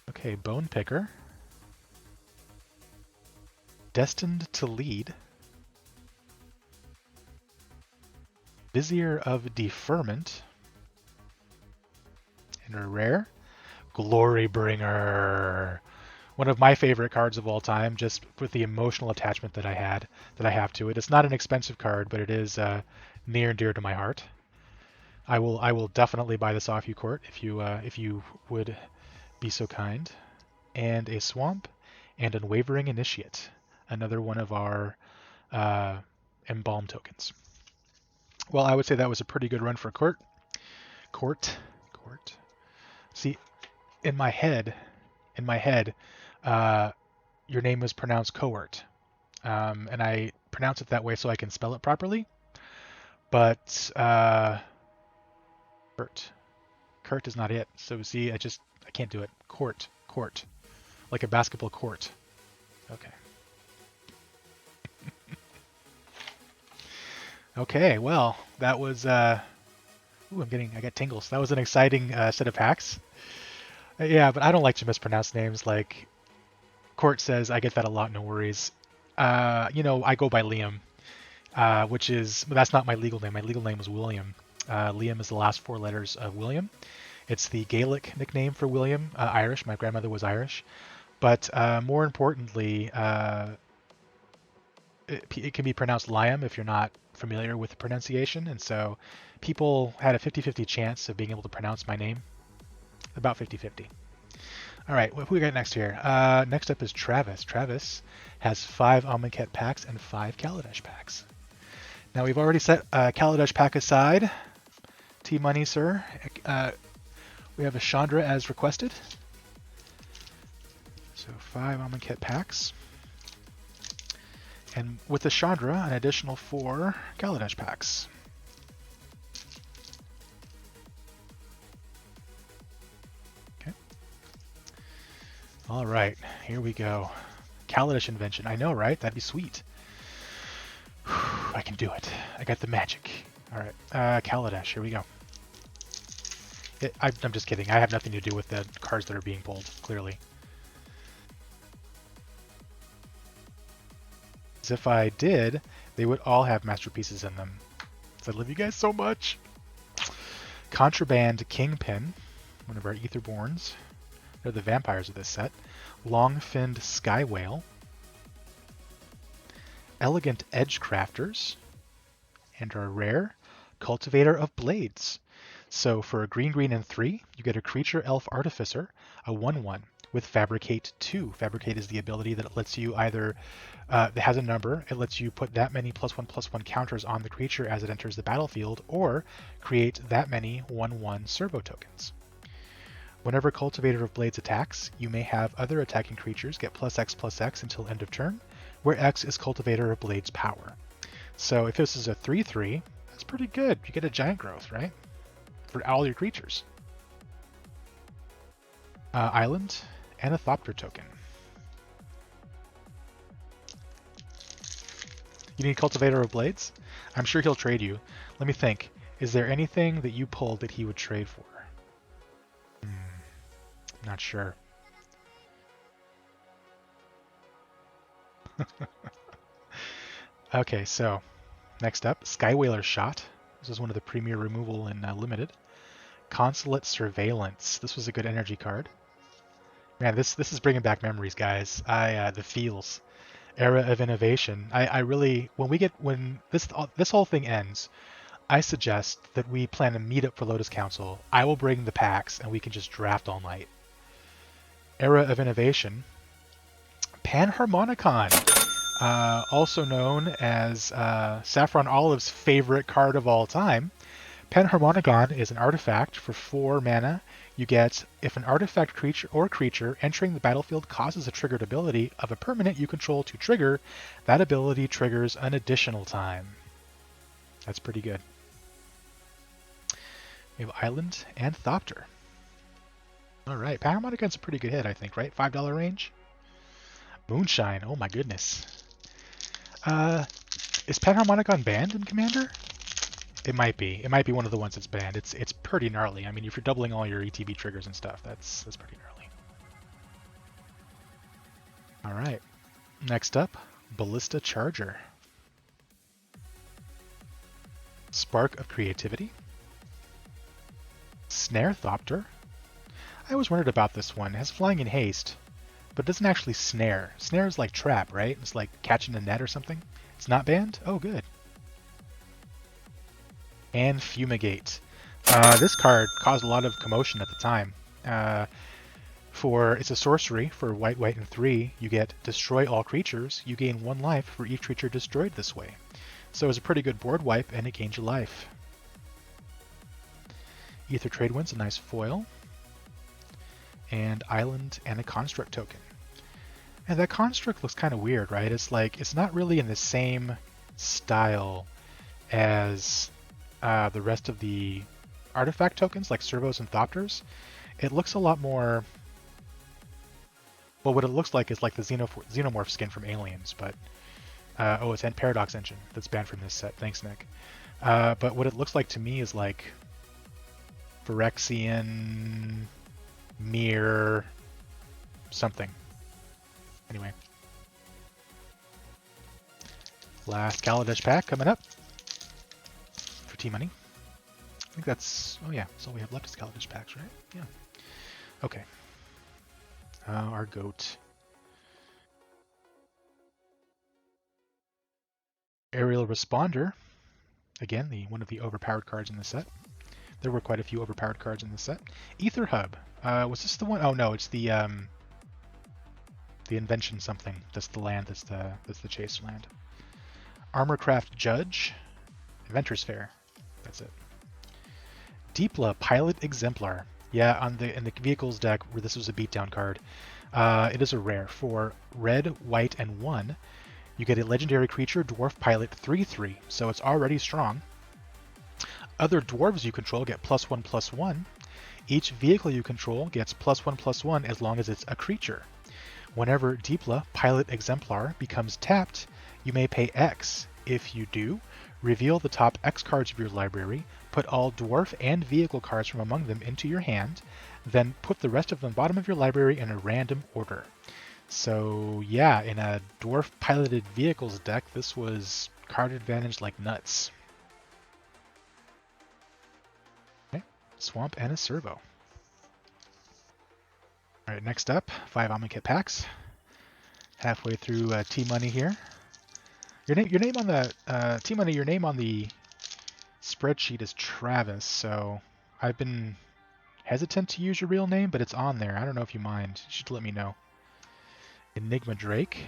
Okay, Bone Picker. Destined to Lead. Vizier of Deferment. And a rare, Glorybringer. One of my favorite cards of all time, just with the emotional attachment that I have to it. It's not an expensive card, but it is near and dear to my heart. I will definitely buy this off you, Court, if you would be so kind. And a Swamp, and Unwavering Initiate, another one of our Embalm tokens. Well, I would say that was a pretty good run for Court. Court. See, in my head, your name is pronounced Court, and I pronounce it that way so I can spell it properly. But Kurt is not it. So see, I can't do it. Court, like a basketball court. Okay. Okay, well, that was, I got tingles. That was an exciting set of packs. Yeah, but I don't like to mispronounce names like Court says, I get that a lot, no worries. You know, I go by Liam, that's not my legal name. My legal name is William. Liam is the last 4 letters of William. It's the Gaelic nickname for William, Irish. My grandmother was Irish. But more importantly, it can be pronounced Liam if you're not familiar with the pronunciation. And so people had a 50-50 chance of being able to pronounce my name. About 50-50. All right, what we got next here? Next up is Travis. Travis has 5 Amonkhet packs and 5 Kaladesh packs. Now we've already set Kaladesh pack aside. T-Money, sir. We have a Chandra as requested. So 5 Amonkhet packs. And with the Chandra, an additional 4 Kaladesh packs. Okay. All right, here we go. Kaladesh invention. I know, right? That'd be sweet. I can do it. I got the magic. All right, Kaladesh. Here we go. I'm just kidding. I have nothing to do with the cards that are being pulled, clearly. As if I did, they would all have masterpieces in them. So I love you guys so much. Contraband Kingpin, one of our Etherborns. They're the vampires of this set. Long-finned Sky Whale. Elegant Edgecrafters. And our rare Cultivator of Blades. So for a green, and 3, you get a Creature Elf Artificer, a 1/1 with Fabricate 2. Fabricate is the ability that lets you either, it has a number, it lets you put that many +1/+1 counters on the creature as it enters the battlefield, or create that many 1/1 servo tokens. Whenever Cultivator of Blades attacks, you may have other attacking creatures get +X/+X until end of turn, where X is Cultivator of Blades power. So if this is a 3/3, that's pretty good. You get a giant growth, right? For all your creatures. Island and a Thopter token. You need Cultivator of Blades? I'm sure he'll trade you. Let me think. Is there anything that you pulled that he would trade for? Not sure. Okay, so next up, Skywhaler Shot. This is one of the premier removal in Limited. Consulate Surveillance. This was a good energy card. Man, this is bringing back memories, guys. The feels. Era of Innovation. I really, when this whole thing ends, I suggest that we plan a meetup for Lotus Council. I will bring the packs and we can just draft all night. Era of Innovation. Panharmonicon. Also known as Saffron Olive's favorite card of all time. Panharmonicon is an artifact for 4 mana. You get, if an artifact creature entering the battlefield causes a triggered ability of a permanent you control to trigger, that ability triggers an additional time. That's pretty good. We have Island and Thopter. Alright, Panharmonicon's a pretty good hit, I think, right? $5 range? Moonshine, oh my goodness. Is Panharmonicon banned in Commander? It might be. It might be one of the ones that's banned. It's pretty gnarly. I mean, if you're doubling all your ETB triggers and stuff, that's pretty gnarly. All right. Next up, Ballista Charger. Spark of Creativity. Snare Thopter. I always wondered about this one. It has flying and haste, but it doesn't actually snare. Snare is like trap, right? It's like catching a net or something. It's not banned? Oh, good. And Fumigate. This card caused a lot of commotion at the time. It's a sorcery for white, and 3. You get Destroy All Creatures. You gain 1 life for each creature destroyed this way. So it was a pretty good board wipe, and it gained you life. Ether Tradewind's a nice foil. And Island and a Construct token. And that Construct looks kind of weird, right? It's like, it's not really in the same style as the rest of the artifact tokens, like Servos and Thopters. It looks a lot more... Well, what it looks like is like the Xenomorph skin from Aliens, but... it's an Paradox Engine that's banned from this set. Thanks, Nick. But what it looks like to me is like... Phyrexian... Mirror... something. Anyway. Last Kaladesh pack coming up for T-Money. I think that's... Oh yeah, that's all we have left is Kaladesh packs, right? Yeah. Okay. Our goat. Aerial Responder. Again, one of the overpowered cards in the set. There were quite a few overpowered cards in the set. Ether Hub. Was this the one? Oh no, it's the invention something. That's the land. That's the chase land. Armorcraft Judge. Adventurers Fair. That's it. Deepla Pilot Exemplar. Yeah, in the vehicles deck, where this was a beatdown card. It is a rare for red, white, and 1. You get a legendary creature, Dwarf Pilot 3/3, so it's already strong. Other dwarves you control get +1/+1. Each vehicle you control gets +1/+1 as long as it's a creature. Whenever Deepla Pilot Exemplar becomes tapped, you may pay X. If you do, reveal the top X cards of your library, put all dwarf and vehicle cards from among them into your hand, then put the rest of them bottom of your library in a random order. So yeah, in a dwarf piloted vehicles deck, this was card advantage like nuts. Okay, Swamp and a Servo. Alright, next up, 5 Amonkhet packs. Halfway through T-Money here. Your name on the T-Money, your name on the spreadsheet is Travis, so I've been hesitant to use your real name, but it's on there. I don't know if you mind. You should let me know. Enigma Drake.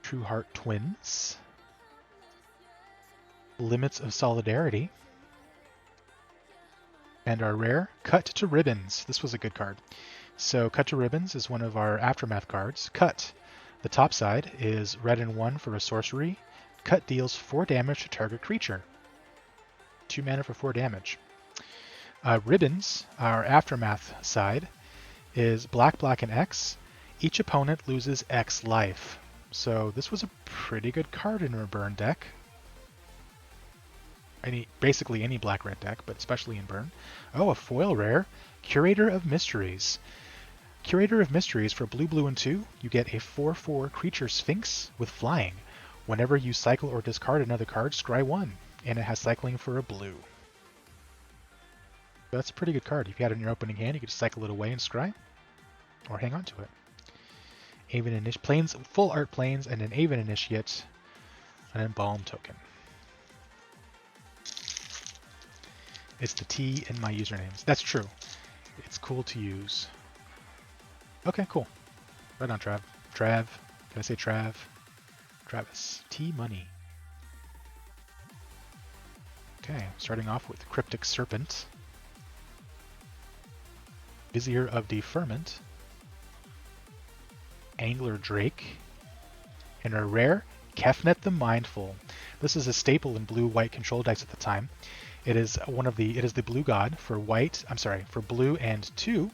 True Heart Twins. Limits of Solidarity. And our rare, Cut to Ribbons. This was a good card. So Cut to Ribbons is one of our Aftermath cards. Cut. The top side is red and 1 for a sorcery. Cut deals 4 damage to target creature. 2 mana for 4 damage. Ribbons, our Aftermath side, is black, and X. Each opponent loses X life. So this was a pretty good card in a burn deck. Basically any black-red deck, but especially in burn. Oh, a foil rare, Curator of Mysteries. Curator of Mysteries for blue, and 2, you get a 4/4 creature Sphinx with flying. Whenever you cycle or discard another card, scry 1, and it has cycling for a blue. That's a pretty good card. If you had it in your opening hand, you could just cycle it away and scry, or hang on to it. Aven Initiate, Plains, full art Plains, and an Aven Initiate, an Embalm token. It's the T in my usernames. That's true. It's cool to use. Okay, cool. Right on, Trav. Trav. Can I say Trav? Travis. T-Money. Okay, starting off with Cryptic Serpent. Vizier of Deferment. Angler Drake. And our rare, Kefnet the Mindful. This is a staple in blue-white control decks at the time. It is the blue god for for blue and 2.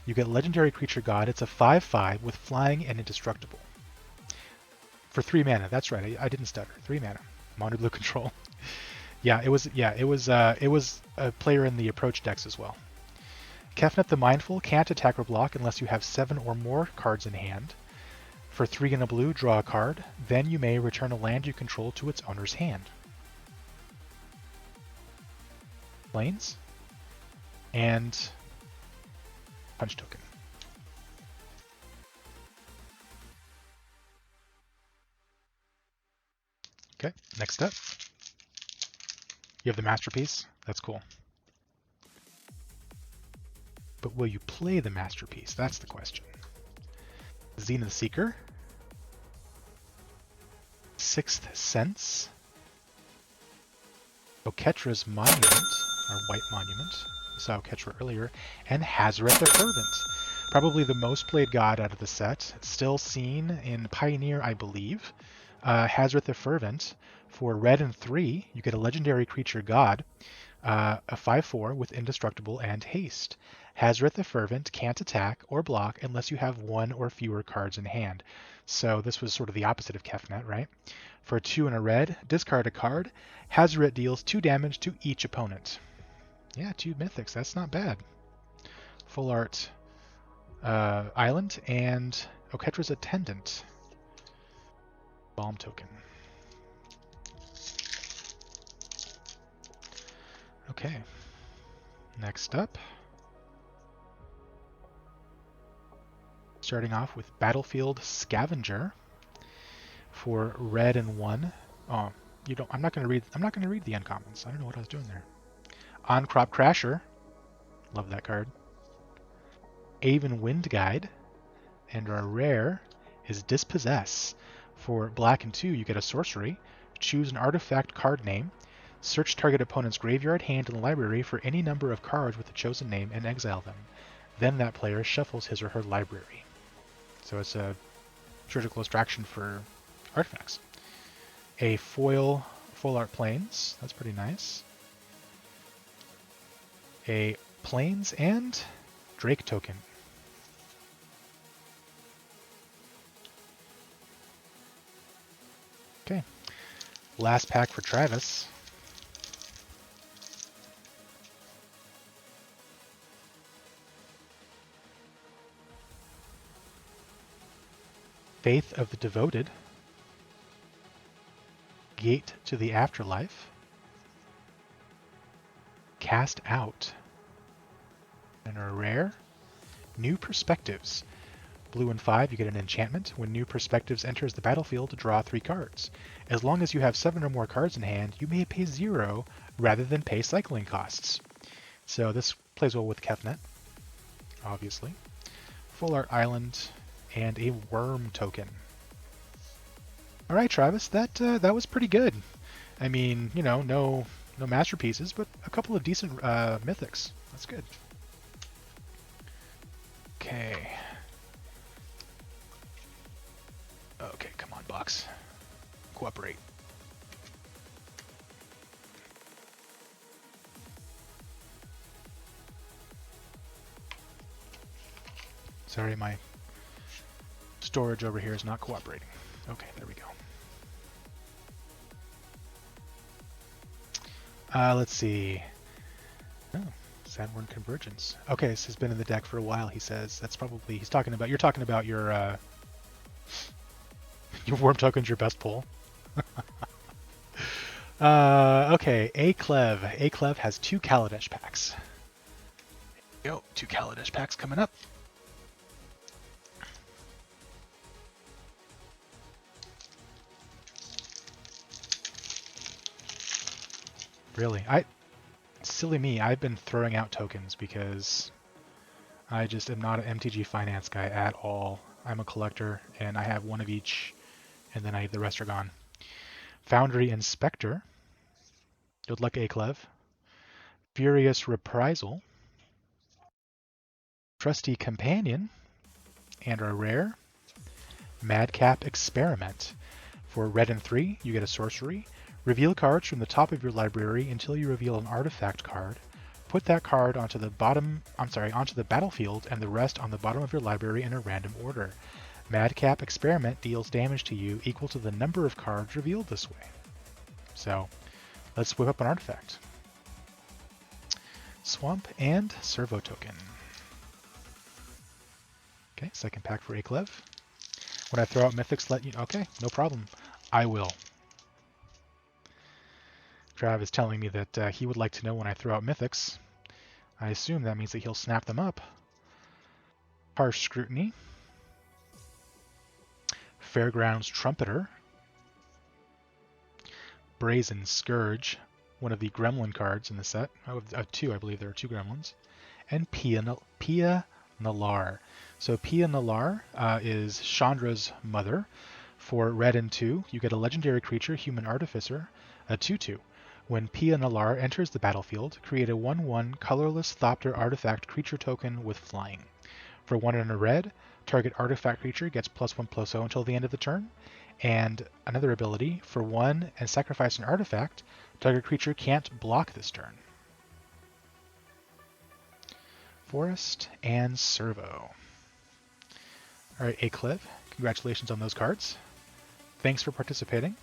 You get legendary creature god. It's a 5/5 with flying and indestructible. For 3 mana. That's right. I didn't stutter. 3 mana. Mono blue control. It was a player in the approach decks as well. Kefnet the Mindful can't attack or block unless you have 7 or more cards in hand. For 3 and a blue, draw a card. Then you may return a land you control to its owner's hand. Plains. And punch token. Okay, next up. You have the Masterpiece. That's cool. But will you play the Masterpiece? That's the question. Zenith Seeker. Sixth Sense. Oketra's Monument, our white monument. We saw Oketra earlier. And Hazret the Fervent. Probably the most played god out of the set. Still seen in Pioneer, I believe. Hazret the Fervent. For red and 3, you get a legendary creature god. A 5/4 with indestructible and haste. Hazret the Fervent can't attack or block unless you have 1 or fewer cards in hand. So this was sort of the opposite of Kefnet, right? For 2 and a red, discard a card. Hazret deals 2 damage to each opponent. Yeah, 2 mythics. That's not bad. Full art Island and Oketra's Attendant. Bomb token. Okay. Next up. Starting off with Battlefield Scavenger for red and 1. Oh, you don't. I'm not gonna read the uncommons. I don't know what I was doing there. On Crop Crasher. Love that card. Aven Wind Guide. And our rare is Dispossess. For black and 2, you get a sorcery. Choose an artifact card name. Search target opponent's graveyard, hand, and library for any number of cards with the chosen name and exile them. Then that player shuffles his or her library. So it's a surgical extraction for artifacts. A foil art plains. That's pretty nice. A plains and Drake token. Okay. Last pack for Travis. Faith of the Devoted. Gate to the Afterlife. Cast Out. And our rare, New Perspectives. Blue and 5, you get an enchantment. When New Perspectives enters the battlefield, draw 3 cards. As long as you have 7 or more cards in hand, you may pay 0 rather than pay cycling costs. So this plays well with Kefnet, obviously. Full Art Island and a Worm token. All right, Travis, that was pretty good. I mean, you know, no masterpieces, but a couple of decent mythics. That's good. Okay. Okay, come on, box. Cooperate. Sorry, my storage over here is not cooperating. Okay, there we go. Let's see. Oh, Sandworm Convergence. Okay, this has been in the deck for a while, he says. That's probably, you're talking about your worm token's your best pull. Okay, Aklev. Aklev has 2 Kaladesh packs. Yo, 2 Kaladesh packs coming up. Really? Silly me, I've been throwing out tokens because I just am not an MTG finance guy at all. I'm a collector, and I have 1 of each, and then the rest are gone. Foundry Inspector. Good luck, Aklev. Furious Reprisal. Trusty Companion. And our rare, Madcap Experiment. For red and 3, you get a sorcery. Reveal cards from the top of your library until you reveal an artifact card. Put that card onto the battlefield and the rest on the bottom of your library in a random order. Madcap Experiment deals damage to you equal to the number of cards revealed this way. So, let's whip up an artifact. Swamp and Servo token. Okay, second pack for Aklev. When I throw out mythics, let you... Okay, no problem. I will. Trav is telling me that he would like to know when I throw out mythics. I assume that means that he'll snap them up. Harsh Scrutiny. Fairgrounds Trumpeter. Brazen Scourge, one of the Gremlin cards in the set. Of 2, I believe there are 2 Gremlins. And Pia Nalar. So Pia Nalar is Chandra's mother. For red and 2, you get a legendary creature, Human Artificer, a 2/2. When Pia Nalar enters the battlefield, create a 1/1 colorless Thopter artifact creature token with flying. For 1 and a red, target artifact creature gets +1/+0 until the end of the turn. And another ability, for 1 and sacrifice an artifact, target creature can't block this turn. Forest and Servo. Alright, Aklev, congratulations on those cards. Thanks for participating.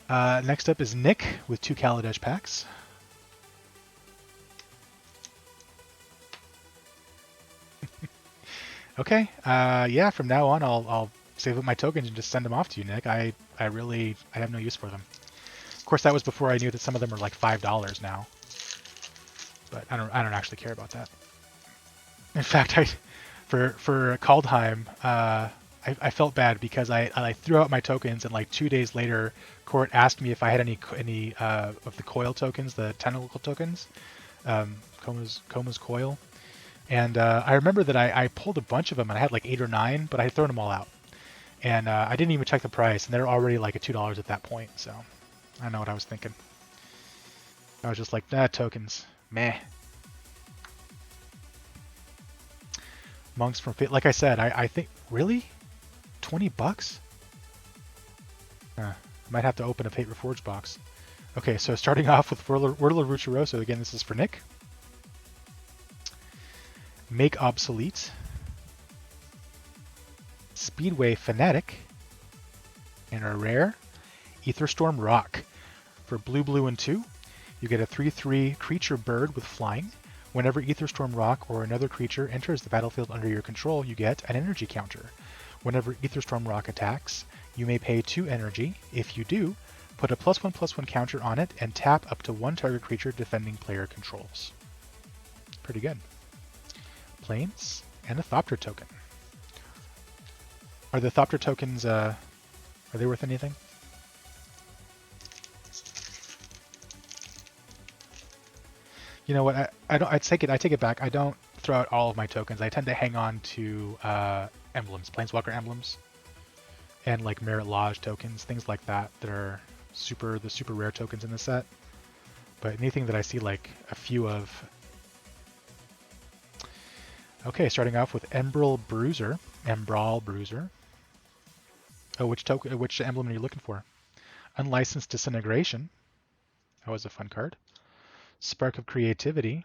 Next up is Nick with 2 Kaladesh packs. Okay. Yeah. From now on, I'll save up my tokens and just send them off to you, Nick. I have no use for them. Of course, that was before I knew that some of them are like $5 now. But I don't actually care about that. In fact, for Kaldheim, I felt bad because I threw out my tokens, and like 2 days later, Court asked me if I had any of the coil tokens, the tentacle tokens, Koma's coil, and I remember that I pulled a bunch of them, and I had like 8 or 9, but I had thrown them all out, and I didn't even check the price, and they're already like at $2 at that point. So I don't know what I was thinking. I was just like, nah, tokens, meh. Monks from Fate. Like I said, I think really $20. Might have to open a Fate Reforged box. Okay, so starting off with Whirler Rucheroso. Again, this is for Nick. Make Obsolete. Speedway Fanatic. And our rare, Aetherstorm Rock. For blue, and 2, you get a 3/3 creature bird with flying. Whenever Aetherstorm Rock or another creature enters the battlefield under your control, you get an energy counter. Whenever Aetherstorm Rock attacks, you may pay 2 energy. If you do, put a +1/+1 counter on it and tap up to 1 target creature defending player controls. Pretty good. Planes and a Thopter token. Are the Thopter tokens, are they worth anything? You know what? I don't. I take it back. I don't throw out all of my tokens. I tend to hang on to emblems, Planeswalker emblems, and like Merit Lodge tokens, things like that are the super rare tokens in the set. But anything that I see like a few of. Okay, starting off with Embrawl Bruiser. Oh, which emblem are you looking for? Unlicensed Disintegration. That was a fun card. Spark of Creativity,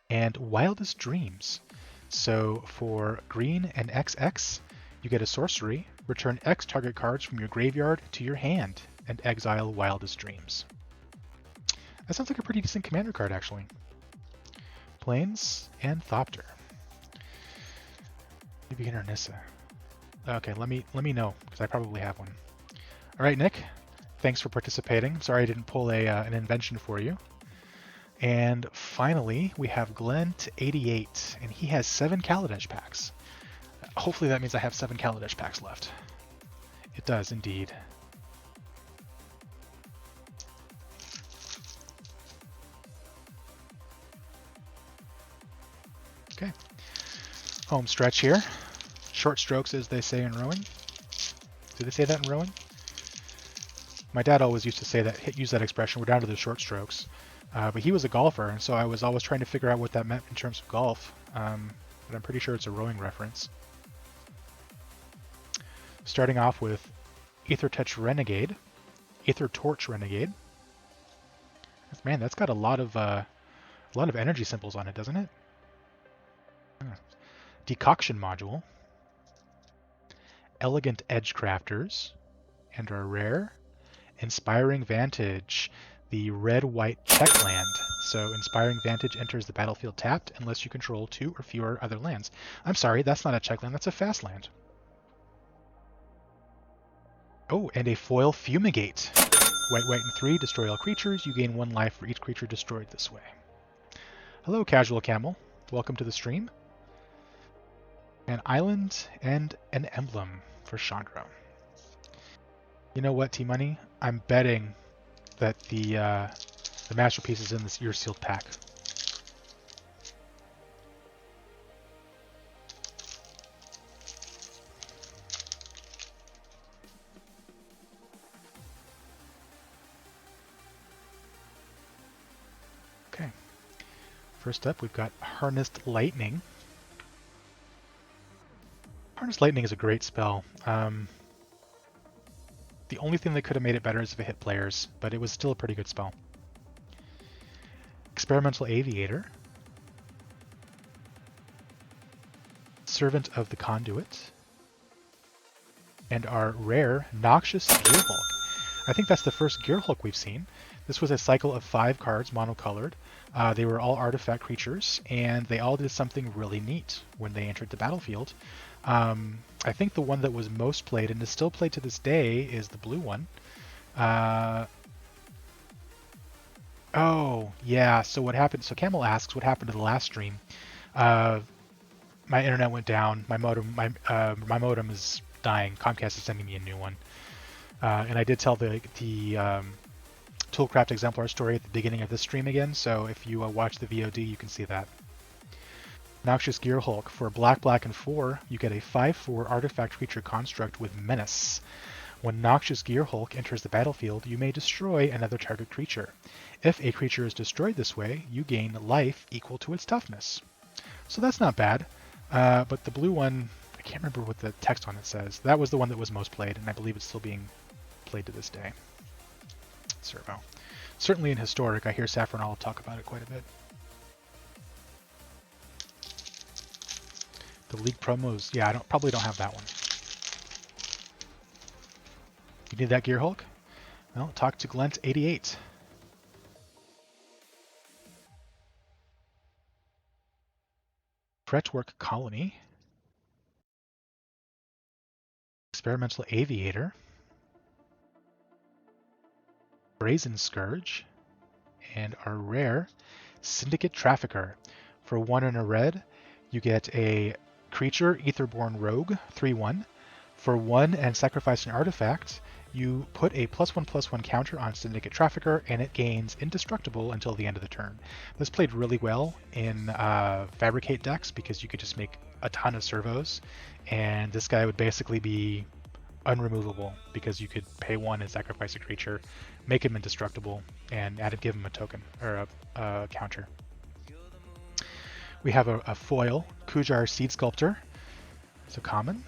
and Wildest Dreams. So for green and XX, you get a sorcery. Return X target cards from your graveyard to your hand and exile Wildest Dreams. That sounds like a pretty decent commander card, actually. Plains and Thopter. Beginner Nissa. Okay, let me know, because I probably have one. All right, Nick. Thanks for participating. I'm sorry I didn't pull an invention for you. And finally, we have Glent88, and he has 7 Kaladesh packs. Hopefully that means I have 7 Kaladesh packs left. It does, indeed. Okay. Home stretch here. Short strokes, as they say in rowing. Do they say that in rowing? My dad always used to say that, use that expression, we're down to the short strokes. But he was a golfer, and so I was always trying to figure out what that meant in terms of golf. But I'm pretty sure it's a rowing reference. Starting off with Aether Torch Renegade. Man, that's got a lot of energy symbols on it, doesn't it? Decoction Module. Elegant Edgecrafters. And our rare, Inspiring Vantage, the red-white check land. So Inspiring Vantage enters the battlefield tapped unless you control 2 or fewer other lands. I'm sorry, that's not a check land, that's a fast land. Oh, and a foil Fumigate. White, and 3, destroy all creatures. You gain 1 life for each creature destroyed this way. Hello, Casual Camel. Welcome to the stream. An island and an emblem for Chandra. You know what, T-Money? I'm betting that the masterpiece is in this year sealed pack. Okay. First up, we've got Harnessed Lightning. Harnessed Lightning is a great spell. The only thing that could have made it better is if it hit players, but it was still a pretty good spell. Experimental Aviator. Servant of the Conduit. And our rare Noxious Gearhulk. I think that's the first Gearhulk we've seen. This was a cycle of 5 cards, monocolored. They were all artifact creatures, and they all did something really neat when they entered the battlefield. I think the one that was most played, and is still played to this day, is the blue one. Oh, yeah, so what happened? So Camel asks, what happened to the last stream? My internet went down. My modem is dying. Comcast is sending me a new one. And I did tell the Toolcraft exemplar story at the beginning of this stream again, so if you watch the VOD, you can see that. Noxious Gearhulk. For black, and 4, you get a 5/4 artifact creature construct with Menace. When Noxious Gearhulk enters the battlefield, you may destroy another target creature. If a creature is destroyed this way, you gain life equal to its toughness. So that's not bad. But the blue one, I can't remember what the text on it says. That was the one that was most played, and I believe it's still being played to this day. Servo. Certainly in Historic, I hear Saffronol talk about it quite a bit. The League promos, yeah, probably don't have that one. You need that Gearhulk? Well, talk to Glent88. Fretwork Colony. Experimental Aviator. Brazen Scourge. And our rare Syndicate Trafficker. For 1 and a red, you get a creature, Aetherborn Rogue, 3/1. For 1 and sacrifice an artifact, you put a +1/+1 counter on Syndicate Trafficker, and it gains indestructible until the end of the turn. This played really well in Fabricate decks because you could just make a ton of servos, and this guy would basically be unremovable because you could pay 1 and sacrifice a creature, make him indestructible, and give him a token or a counter. We have a foil, Kujar Seed Sculptor. It's a common,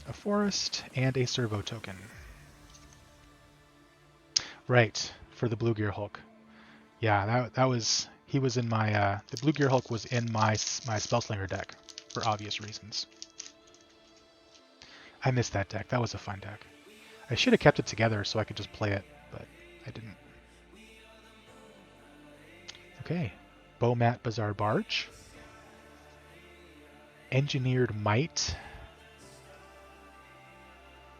a forest, and a servo token. Right, for the Blue Gearhulk. Yeah, he was in my, the Blue Gearhulk was in my Spellslinger deck, for obvious reasons. I missed that deck. That was a fun deck. I should have kept it together so I could just play it, but I didn't. Okay. Bomat Bazaar Barge. Engineered Might.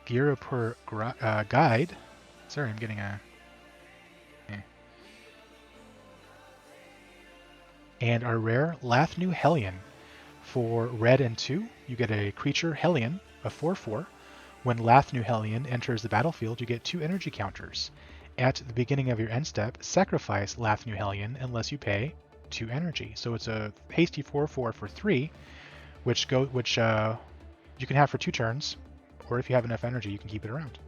Girapur Guide. Sorry, I'm getting a... And our rare Lathnu Hellion. For red and 2, you get a creature, Hellion, a 4/4. When Lathnu Hellion enters the battlefield, you get 2 energy counters. At the beginning of your end step, sacrifice Lathnu Hellion unless you pay 2 energy. So it's a hasty 4/4 for 3, which you can have for 2 turns, or if you have enough energy, you can keep it around.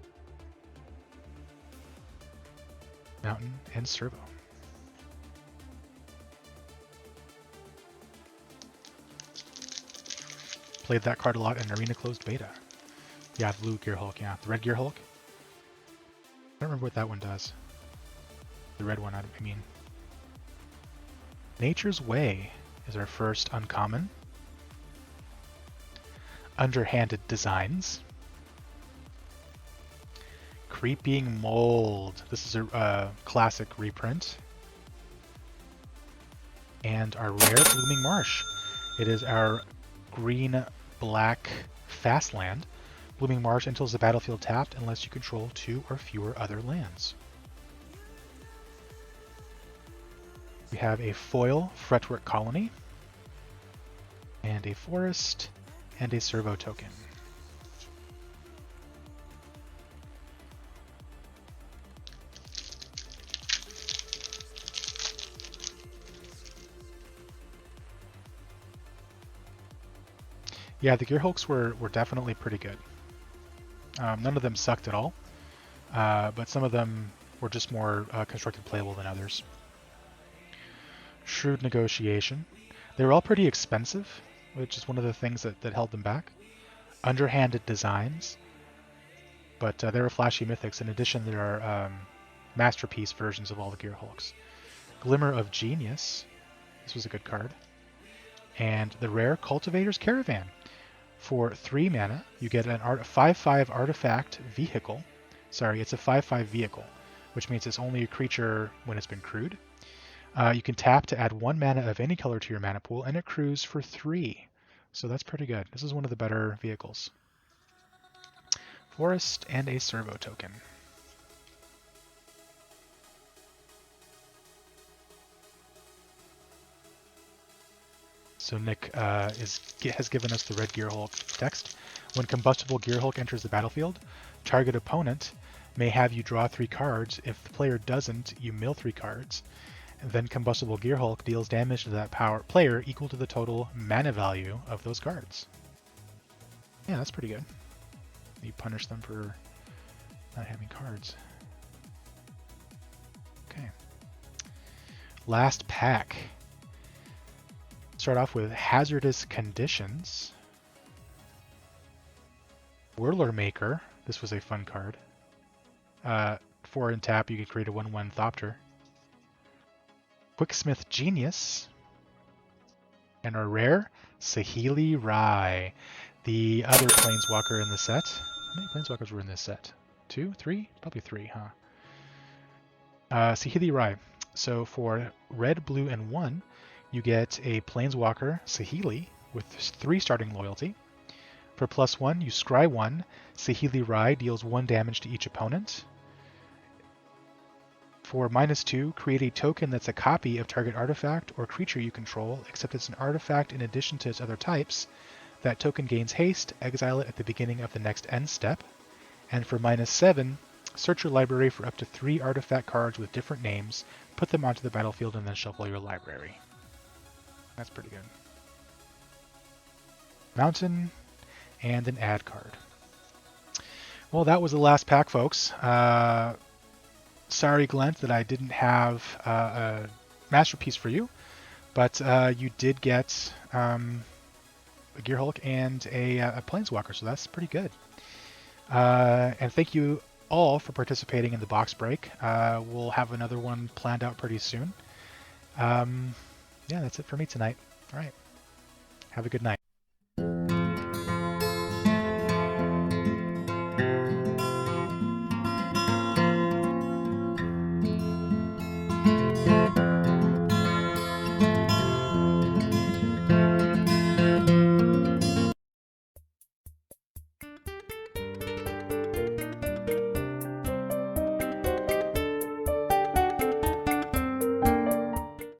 Mountain and Servo. Played that card a lot in Arena Closed Beta. Yeah, the Blue Gearhulk, yeah. The Red Gearhulk? I don't remember what that one does. The red one, I mean. Nature's Way is our first uncommon. Underhanded Designs. Creeping Mold. This is a classic reprint. And our rare Blooming Marsh. It is our green-black fast land. Blooming Marsh enters the battlefield tapped unless you control 2 or fewer other lands. We have a foil Fretwork Colony, and a forest, and a servo token. Yeah, the Gearhulks were definitely pretty good. None of them sucked at all, but some of them were just more constructed playable than others. Shrewd Negotiation. They were all pretty expensive, which is one of the things that held them back. Underhanded Designs, but they were flashy mythics. In addition, there are masterpiece versions of all the Gearhulks. Glimmer of Genius. This was a good card. And the rare Cultivator's Caravan. For 3 mana, you get an 5/5 artifact vehicle. Sorry, it's a 5/5 vehicle. which means it's only a creature when it's been crewed. You can tap to add 1 mana of any color to your mana pool, and it crews for 3. So that's pretty good. This is one of the better vehicles. Forest and a servo token. So Nick has given us the red Gearhulk text. When Combustible Gearhulk enters the battlefield, target opponent may have you draw 3 cards. If the player doesn't, you mill 3 cards. And then Combustible Gearhulk deals damage to that player equal to the total mana value of those cards. Yeah, that's pretty good. You punish them for not having cards. Okay. Last pack. Start off with Hazardous Conditions. Whirler Maker. This was a fun card. 4 in tap, you could create a 1/1 Thopter. Quicksmith Genius. And our rare, Saheeli Rai, the other Planeswalker in the set. How many Planeswalkers were in this set? 2? 3? Probably 3, huh? Saheeli Rai. So for red, blue, and 1, you get a Planeswalker, Saheeli, with 3 starting loyalty. For +1, you scry 1. Saheeli Rai deals 1 damage to each opponent. For -2, create a token that's a copy of target artifact or creature you control, except it's an artifact in addition to its other types. That token gains haste, exile it at the beginning of the next end step. And for -7, search your library for up to 3 artifact cards with different names, put them onto the battlefield, and then shuffle your library. That's pretty good. Mountain and an ad card. Well, that was the last pack, folks. Sorry, Glent, that I didn't have a masterpiece for you, but you did get a Gearhulk and a Planeswalker, so that's pretty good. And thank you all for participating in the box break. We'll have another one planned out pretty soon. Yeah, that's it for me tonight. All right. Have a good night.